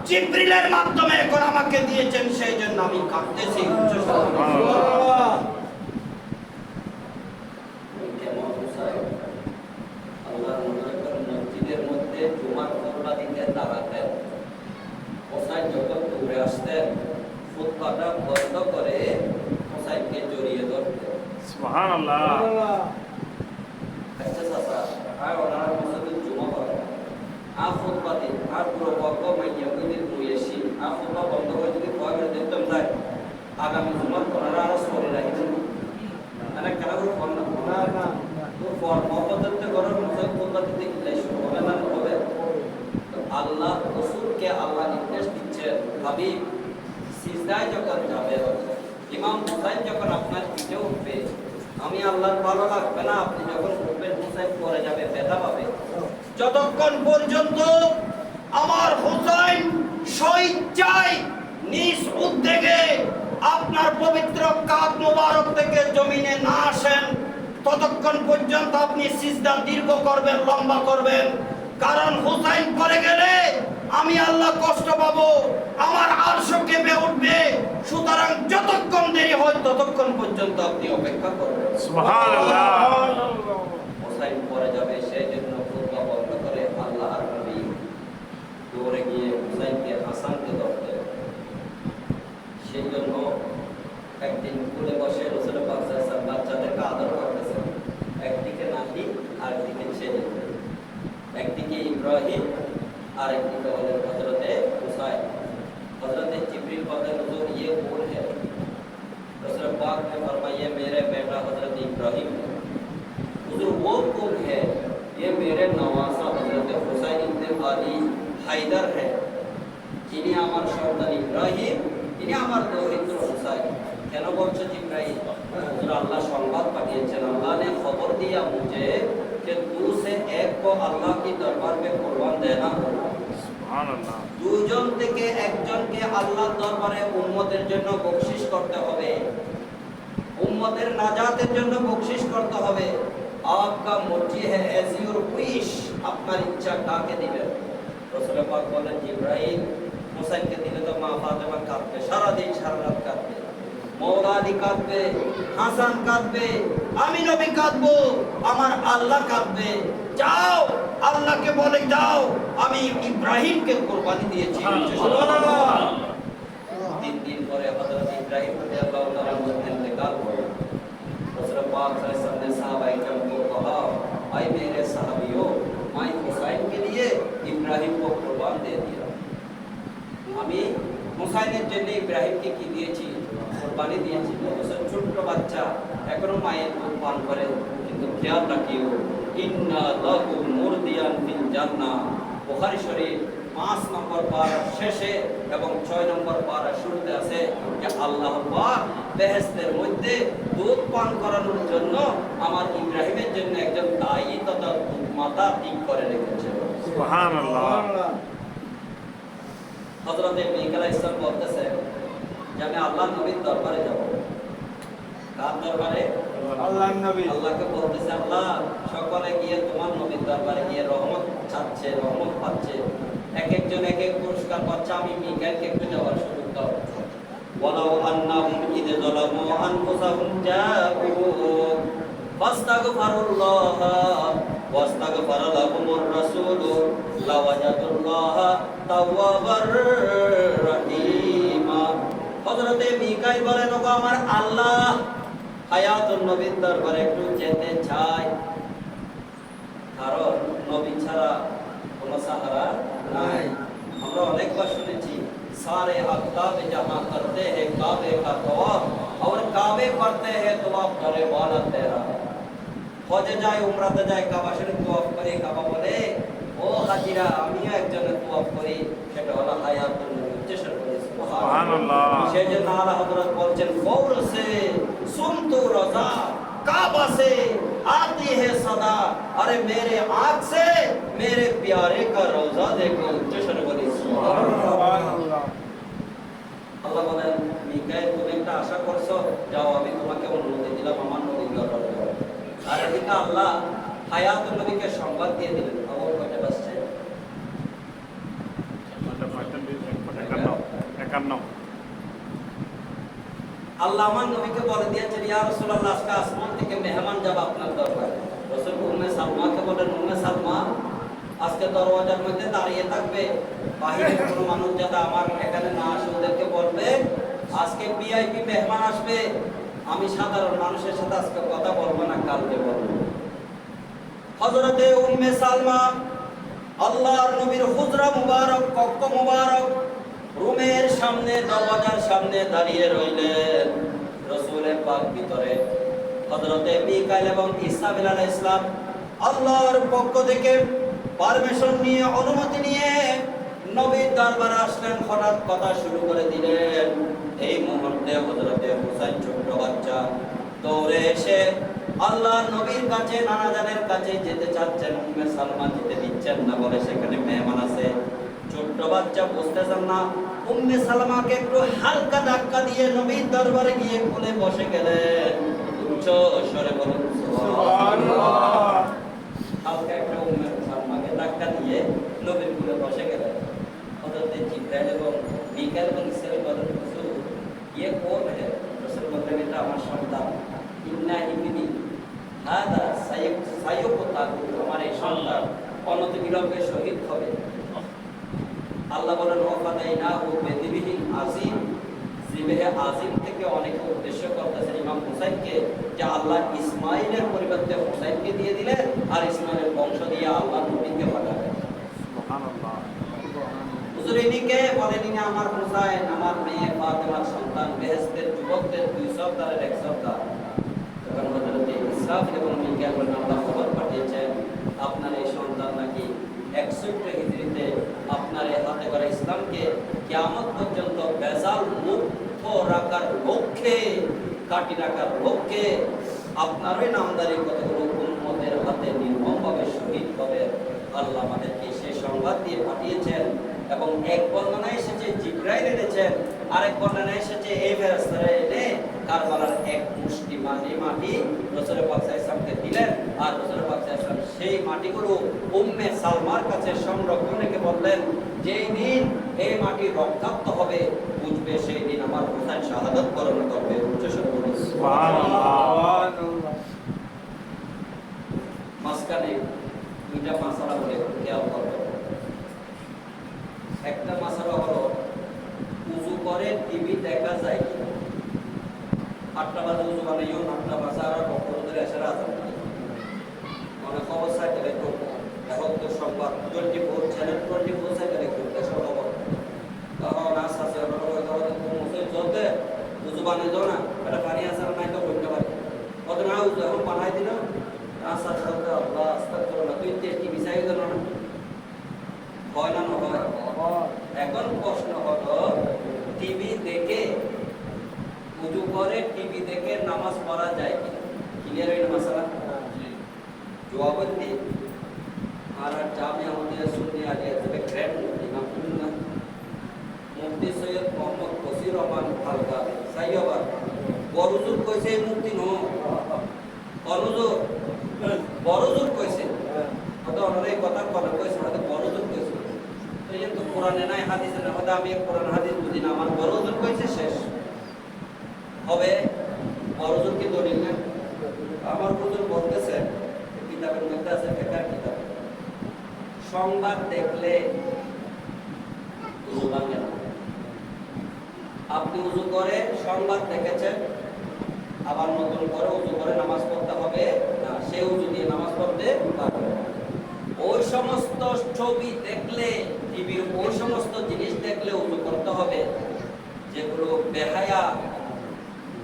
জিবরিলের মাধ্যমে এখন আমাকে দিয়েছেন, সেই জন্য আমি কাঁদতেছি। কেমন হুসাইন আল্লাহর মসজিদের মধ্যে জুমার খুতবা দিতে দাঁড়াতেন, হুসাইন যখন দৌড়ে আসতেন খুতবাটা বন্ধ করে হুসাইনকে জড়িয়ে ধরতেন। সুবহানাল্লাহ। আচ্ছা চাচা, আর ওনার মসজিদে জুমা পড়ে আর খুতবা দিন আর পুরো বক্ক মাইয়া কইতে মুইয়েছি আর খুতবা বন্ধ করে যদি কয়েকবার দেখতাম যায় আগামী জুমার ওনারা আরো সরে রাখবেন মানে কেন করে ফোন না না তো ফোন মহব্বতে করার মসজিদ খুতবা দিতে গেলে শুরু হবে না হবে। তো আল্লাহ রাসূলকে আল্লাহ নির্দেশ দিচ্ছেন, হাবিব সিজদায় যখন যাবে, ইমাম হুসাইন যখন আপনার পিঠে উঠবে, আমি আল্লাহর ভালো লাগবে না, আপনি যখন উঠবেন হুসাইন পরে যাবে, ব্যথা পাবে। যতক্ষণ পর্যন্ত আমার হুসাইন স্বেচ্ছায় নিজ উদ্যোগে আপনার পবিত্র কাঁধ মোবারক থেকে জমিনে না আসেন, ততক্ষণ পর্যন্ত আপনি সিজদা দীর্ঘ করবেন, লম্বা করবেন। কারণ হুসাইন পরে গেলে আমি আল্লাহ কষ্ট পাবো, আমার আরশ কেঁপে উঠবে। সুতরাং যতক্ষণ দেরি হয় ততক্ষণ পর্যন্ত আপনি অপেক্ষা করবেন। সুবহানাল্লাহ। হুসাইন পরে যাবে, সেই জন্য খুতবা বন্ধ করে আল্লাহর নবী দৌড়ে গিয়ে হুসাইনকে হাসানকে ধরতেন। সেই জন্য একদিন কুলে বসে রাসূল পাক সাল্লাল্লাহু আলাইহি ওয়াসাল্লাম বাচ্চাদেরকে আদর করতেছেন, একদিকে নাতি আর একদিকে ছেলে, একদিকে ইব্রাহিম আর একদিকে হলেন হযরতে হুসাইন। हज़रत जिब्रील कहते हैं हुजूर ये कौन है? रसूल पाक ने फरमाया ये मेरे बेटा हज़रत इब्राहिम है। हुजूर वो कौन है? ये मेरे नवासा हज़रत हुसैन इब्न अली हैदर है। इन्हीं আমার সন্তান ইব্রাহিম, ইনি আমার দৌহিত্র হুসাইন। কেন বলছো জিব্রাইল? হুজুর আল্লাহ সংবাদ পাঠিয়েছেন, अल्लाह ने खबर दिया मुझे कि तू से एक को अल्लाह की दरबार में कुर्बान देना होगा। সুবহানাল্লাহ। দুইজন থেকে একজনকে আল্লাহর দরবারে উম্মতের জন্য বকশিশ করতে হবে। উম্মতের নাজাতের জন্য বকশিশ করতে হবে। আপকা মর্জি হ্যায় এজ ইউর উইশ, আপনার ইচ্ছা কাকে দিবেন? রাসূল পাক বলেন ইব্রাহিম হোসেনকে দিলে তো মা ফাতেমা কাঁদবে, সারাদিন সারা রাত কাঁদবে। মওলা আলী কাঁদবে, হাসান কাঁদবে, আমি নবী কাঁদবো, আমার আল্লাহ কাঁদবে। যাও আল্লাহকে বলে যাও আমি ইব্রাহিমকে কুরবানি দিয়েছি। সুবহানাল্লাহ। 3 দিন পরে হযরত ইব্রাহিম রাদিয়াল্লাহু তাআলা ইন্তেকাল করলেন। রাসূল পাক সাল্লাল্লাহু আলাইহি ওয়াসাল্লাম ने सहाबाए करम को कहा, आए मेरे सहाबियों, मैं हुसैन के लिए इब्राहिम को कुर्बान दे दिया। আমি হুসাইনের জন্য ইব্রাহিমকে কি দিয়েছি? কুরবানি দিয়েছি। অথচ ছোট্ট বাচ্চা এখনো মায়ের দুধ পান করে। কিন্তু খেয়াল রাখিও, ইন্না লাহু মুরদিয়ান ফিল জান্নাহ, বুখারী শরীফ 5 নম্বর পারা শেষে এবং 6 নম্বর পারা শুরুতে আছে যে আল্লাহ পাক বেহেশতের মধ্যে দুধ পান করানোর জন্য আমার ইব্রাহিমের জন্য একজন দায়ী তথা মাতা ঠিক করে রেখেছে। সুবহানাল্লাহ। হযরত মিকাইল আলাইহিস সালাম বলতেছে যে আমি আল্লাহর নবীর দরবারে যাব। কার দরবারে? আল্লাহর নবী। আল্লাহকে বলতেছে আল্লাহ সকলে গিয়ে তোমার নবীর দরবারে গিয়ে রহমত চাচ্ছে, রহমত পাচ্ছে, এক একজন এক এক পুরস্কার পাচ্ছে। আমি মিকাইলকে একটু যাওয়ার সুযোগ দাও। ওয়ালাউ আন্নাহুম ইয যালামু আনফুসাহুম জাউক ফাস্তাগফিরুল্লাহ ওয়াস্তাগফারা লাহুমুর রাসূল লাওয়াজাদুল্লাহ তাওয়াবার রহিমা। হযরত মিকাইল বলেন ওগো আমার আল্লাহ, হায়াতুন নবীর দরবারে একটু যেতে চাই, কারণ নবী ছাড়া কোনো সাহারা নাই। আমরা অনেকবার শুনেছি सारे आफ्ताब जहाँ करते हैं काबे का तवाफ और काबे पढ़ते हैं तवाफ करे वाला तेरा। হজে যায়, উমরাতে যায়, কাবা শরীফ তওয়াফ করে, কাবা বলে ও হাজিরা আমিও একজনের তওয়াফ করি, সেটা হলো হায়াতুন নবী। উচ্চারণ করে সুবহানাল্লাহ। সেজন্য আলা হযরত বলছেন ফৌর সে সুনতু রজা काबा से आती है सदा, अरे मेरे आँख से मेरे प्यारे का रोजा देखो। उच्चारण बोली सुबहानाल्लाह। আল্লাহ বলেন মিকাইল তুমি একটা আশা করছো, যাও আমি তোমাকে অনুমতি দিলাম আমার নবীর দরবারে যাও। আর এদিকে আল্লাহ হায়াতুন নবীকে সংবাদ দিয়ে দিলেন। খবর কয়টা বাজছে? 51। আল্লাহ আমার নবীকে বলে দিয়েছেন ইয়া রাসূলুল্লাহ আজকে আসমান থেকে মেহমান যাবে আপনার দরবারে। রাসূল উম্মে সালমাকে বলেন উম্মে সালমা আজকে দরওয়াজার মধ্যে দাঁড়িয়ে থাকবে, বাহিরের কোনো মানুষ যাতে আমার এখানে না আসে ওদেরকে বলবে আজকে ভিআইপি মেহমান আসবে, আমি সাধারণ মানুষের সাথে আজকে কথা বলবো না, কালকে বলবো। হযরতে উম্মে সালমা আল্লাহর নবীর হুজরা মুবারক, কক্ষ মুবারক রুমের সামনে, দরওয়াজার সামনে দাঁড়িয়ে রইলেন। রাসূল পাক ভিতরে, হযরতে মিকাইল এবং ইসরাফিল আলাইহিস সালাম আল্লাহর পক্ষ থেকে পারমিশন নিয়ে, অনুমতি নিয়ে নবীর দরবারে আসলেন। হঠাৎ কথা শুরু করে দিলেন। এই মুহূর্তে হযরতে হুসাইন ছোট্ট বাচ্চা দৌড়ে এসে আল্লাহর নবীর কাছে, নানা জানের কাছে যেতে চাচ্ছেন। উম্মে সালমা যেতে দিচ্ছেন না, বলে সেখানে মেহমান আছে। ছোট্ট বাচ্চা বুঝতেছেন না, উম্মে সালমাকে একটু হালকা ধাক্কা দিয়ে নবীর দরবারে গিয়ে কোলে বসে গেলেন। উচ্চ স্বরে বলুন সুবহানাল্লাহ। হালকা একটা উম্মে সালমাকে ধাক্কা দিয়ে নবীর কোলে বসে গেলেন। হযরত জিবরাইল এবং মিকাইল এবং ইসরাফিল বলেন হুজুর ये कौन है? রাসূল বললেন এটা আমার সন্তান। ইন্না ইবনি হাদা সাইয়ুকতাকু, আমার এই সন্তান অনতি বিলম্বে শহীদ হবে। আল্লাহ বলেন ওয়াফাদাইনাহু বিযিবহিন আযীম। জিবহে আযীম থেকে অনেকে উদ্দেশ্য করতেছেন ইমাম হুসাইনকে, যে আল্লাহ ইসমাইলের পরিবর্তে হুসাইনকে দিয়ে দিলেন আর ইসমাইলের বংশ দিয়ে আল্লাহ নবীকে পাঠালেন। সুবহানাল্লাহ। হুজুর ইনিকে বলেন ইনি আমার হুসাইন, আমার মেয়ে ফাতেমার সন্তান, বেহেশতের যুবকদের 2 সর্দারের 1 সর্দার। তখন হযরত ইসরাফিল এবং মিকাইল বলেন আল্লাহ খবর পাঠিয়েছেন আপনার এই সন্তান নাকি 61 হিজরিতে আপনার এই হাতে করা ইসলামকে কিয়ামত পর্যন্ত বেজাল মুক্ত রাখার লক্ষ্যে, কাটি রাখার লক্ষ্যে আপনার ওই নামদারি কতগুলো উম্মতের হাতে নির্মমভাবে শহীদ হবে। আল্লাহ আমাদেরকে সেই সংবাদ দিয়ে পাঠিয়েছেন। এবং এক বর্ণনায় এসেছে জিবরাইল এনেছেন, আরেক বর্ণনায় এসেছে এই ফেরেশতারা এনে কারবালার এক মুষ্টি মাটি রাসূল পাক সাল্লাল্লাহু আলাইহি ওয়াসাল্লামকে দিলেন, আর রাসূল পাক সাল্লাল্লাহু আলাইহি ওয়াসাল্লাম সেই মাটিগুলো উম্মে সালমার কাছে সংরক্ষণ রেখে বললেন, যেই দিন এই মাটি রক্তাক্ত হবে, বুঝবে সেই দিন আমার হোসেন শাহাদাত বরণ করবে। উচ্চস্বরে বলুন সুবহানাল্লাহ। মাঝখানে দুইটা মাসালা বলে খেয়াল করবে। একটা মাসালা হলো উযু করে টিভি দেখা যায় কিনা। 8টা বাজে উযু বানাইও, 8টা বাজে আর বকর ধরে এসে আজান মানে খবর সাইতে দেখো, এখন তো সংবাদ 24 চ্যানেল 24 সাইতে দেখো দেশের খবর। তখন আস্তে আস্তে চলতে উযু বানাই দাও না, এটা পানি আসার নাই তো করতে পারি কত না উযু এখন বানাই দিল আস্তে আস্তে আল্লাহ আস্তাগফিরুল্লাহ, তুই টিভি চাই দিল না, হয় না নয়? এখন প্রশ্ন হলো টিভি দেখে উযু করে টিভি দেখে নামাজ পড়া যায় কি? ক্লিয়ার হইল মাসালা? জবাব দি আর জামিয়া আমাদের সুন্নিয়া আলিয়া গ্র্যান্ড ইমাম না মুফতি সৈয়দ মোহাম্মদ বশির রহমান হালকা সাইয়্যিদ বড়জুর কইছে মুফতি নো বড়জুর বড়জুর কইছে কত অনেক কথা বলে কইছে হয়তো বড়জুর কইছে এই যে তো কোরআনে নাই হাদিসে না, হয়তো আমি কোরআন হাদিস বুঝি না, আমার বড়জুর কইছে শেষ হবে। বড়জুর কি দলিল না? আমার হুজুর বলতেছে কিতাবের মধ্যে আছে, ফিকহ কিতাব, সংবাদ দেখলে উযু ভাঙে না। আপনি উযু করে সংবাদ দেখেছেন, আবার নতুন করে উযু করে নামাজ পড়তে হবে না, সে উযু দিয়ে নামাজ পড়তে পারবে। ওই সমস্ত ছবি দেখলে, টিভির ওই সমস্ত জিনিস দেখলে উযু করতে হবে যেগুলো বেহায়া,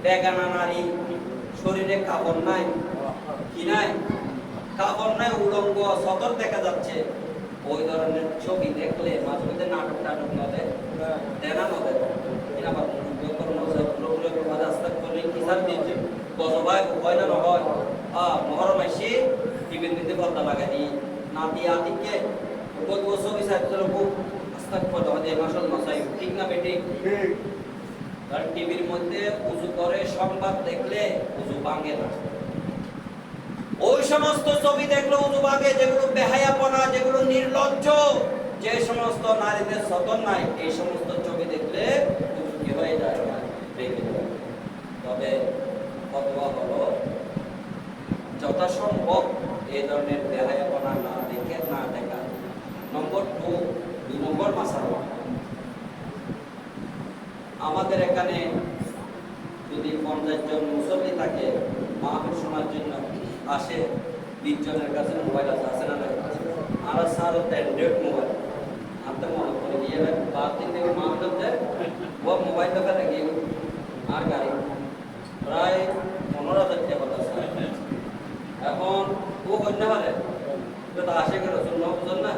বেগানা নারী, শরীরে কাপড় নাই, কি নাই কাপড় নাই, উলঙ্গ সদর দেখা যাচ্ছে, ওই ধরনের ছবি দেখলে মাঝে মধ্যে নাটক টাটক নদে দেনা নদে আবার মহরম আইসি টিভির মধ্যে পর্দা লাগাই নাতি আতিকে ছবি সাইতে খুব আস্তাক পর্দা মাসল মশাই, ঠিক না বেটি? কারণ টিভির মধ্যে উযু করে সংবাদ দেখলে উযু ভাঙে না। ওই সমস্ত ছবি দেখলে উযু ভাঙে যেগুলো বেহায়াপনা, যেগুলো নির্লজ্জ, যে সমস্ত নারীদের সতন নাই, এই সমস্ত ছবি দেখলে উযু কি হয়ে যায়? দেখে যায়। তবে ফতোয়া হলো যথাসম্ভব এই ধরনের বেহায়াপনা না দেখে না দেখা। নম্বর 2 নম্বর মাসালা, আমাদের এখানে যদি 50 জন মুসল্লি থাকে, মাহফিল শোনার জন্য আসে, 20 জনের কাছে মোবাইল আছে না? আর সার অ্যান্ড্রয়েড মোবাইল আপনি মনে করে দিয়ে বাদ দিন থেকে মাহফিল দেয় ও মোবাইল দেখা দেখি আর গাড়ি প্রায় 15,000 টাকা আছে। এখন ও হইতে পারে তো আসে গেল শূন্য বুঝল না,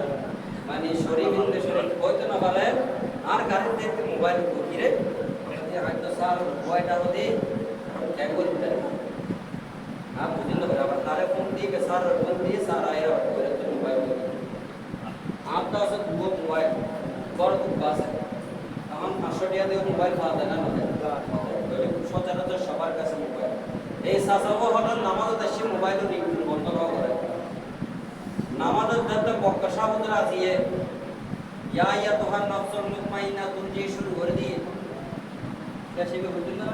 মানে শরীর হিন্দে শরীর হইতে না পারে আর গাড়ি দেখতে মোবাইল ঘিরে হয়তো স্যার মোবাইলটা হতে ক্যাক করতে পারে আর বুঝিল না আবার তারে ফোন দিয়ে স্যার ফোন দিয়ে স্যার আয়া করে তো মোবাইল আর তো আছে দুটো মোবাইল বড় খুব আছে, তখন 500 টাকা দিয়ে মোবাইল পাওয়া যায় না? সচরাচর সবার কাছে মোবাইল। এই সাসাবো হলো নামাজের দেশে মোবাইলের রিংটোন বন্ধ করে নামাজের যাতে বক্কা সাবুদের আজিয়ে ইয়া আইয়াতুহান নাফসুল মুতমাইন্নাতুন দিয়ে শুরু করে দিয়ে কেসিবে বুঝুন না।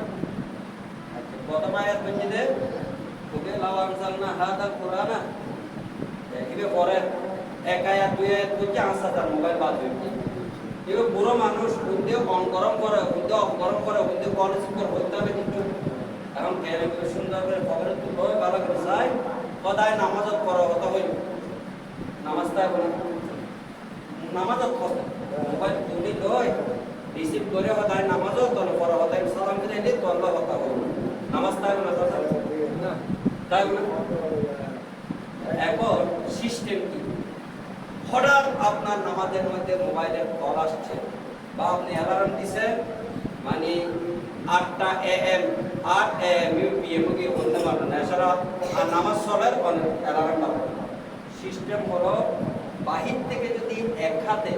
আচ্ছা প্রথম আয়াত বলছে ওকে লাউ আনসালনা হাদাল কুরআনা একিবে পরে এক আয়াত দুই আয়াত বলছে আসাদার মোবাইল বাদ হইছে। এও পুরো মানুষ বুদ্ধি অন গরম করে, বুদ্ধি অফ গরম করে, বুদ্ধি কলেজ করে হইতে হবে কিন্তু এখন কেন সুন্দর করে খবরের তো হয় ভালো করে চাই সদায় নামাজত পড়া হতে হইল নামাজটা বলে নামাজত কথা মোবাইল তুলি লয় রিসিভ করে সদায় নামাজত তলে পড়া হতে সালাম করে এলে তল্লা কথা হইল নামাজটা বলে কথা না তাই না? এখন সিস্টেম কি? হঠাৎ আপনার নামাজের মধ্যে মোবাইলের কল আসছে বা আপনি অ্যালার্ম দিছেন, মানে 8টা AM 8 AM PM কি বলতে পারবেন না, এছাড়া আর নামাজ চলার অ্যালার্ম পাবেন। সিস্টেম হলো বাহির থেকে যদি এক হাতে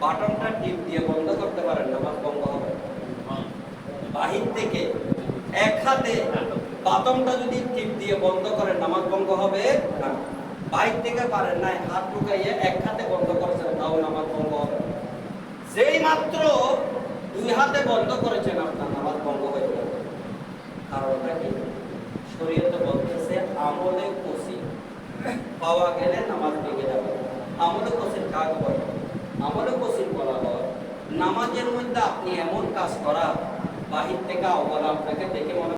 বাটনটা টিপ দিয়ে বন্ধ করতে পারেন নামাজ বন্ধ হবে। বাহির থেকে এক হাতে বাদমটা যদি টিপ দিয়ে বন্ধ করেন নামাজ ভঙ্গ হবে না। বাইর থেকে পারেন নাই, হাত ঢুকাইয়ে এক হাতে বন্ধ করেছেন, তাও নামাজ ভঙ্গ হবে না। যেই মাত্র দুই হাতে বন্ধ করেছেন আপনার নামাজ ভঙ্গ হয়ে যাবে। কারণটা কি? শরীয়তে বলতেছে আমলে কসি পাওয়া গেলে নামাজ ভেঙে যাবে। আমলে কসির কাকে বলে? আমলে কসির বলা হয় নামাজের মধ্যে আপনি এমন কাজ করা, বাহির থেকে আওয়ালা আপনাকে দেখে মনে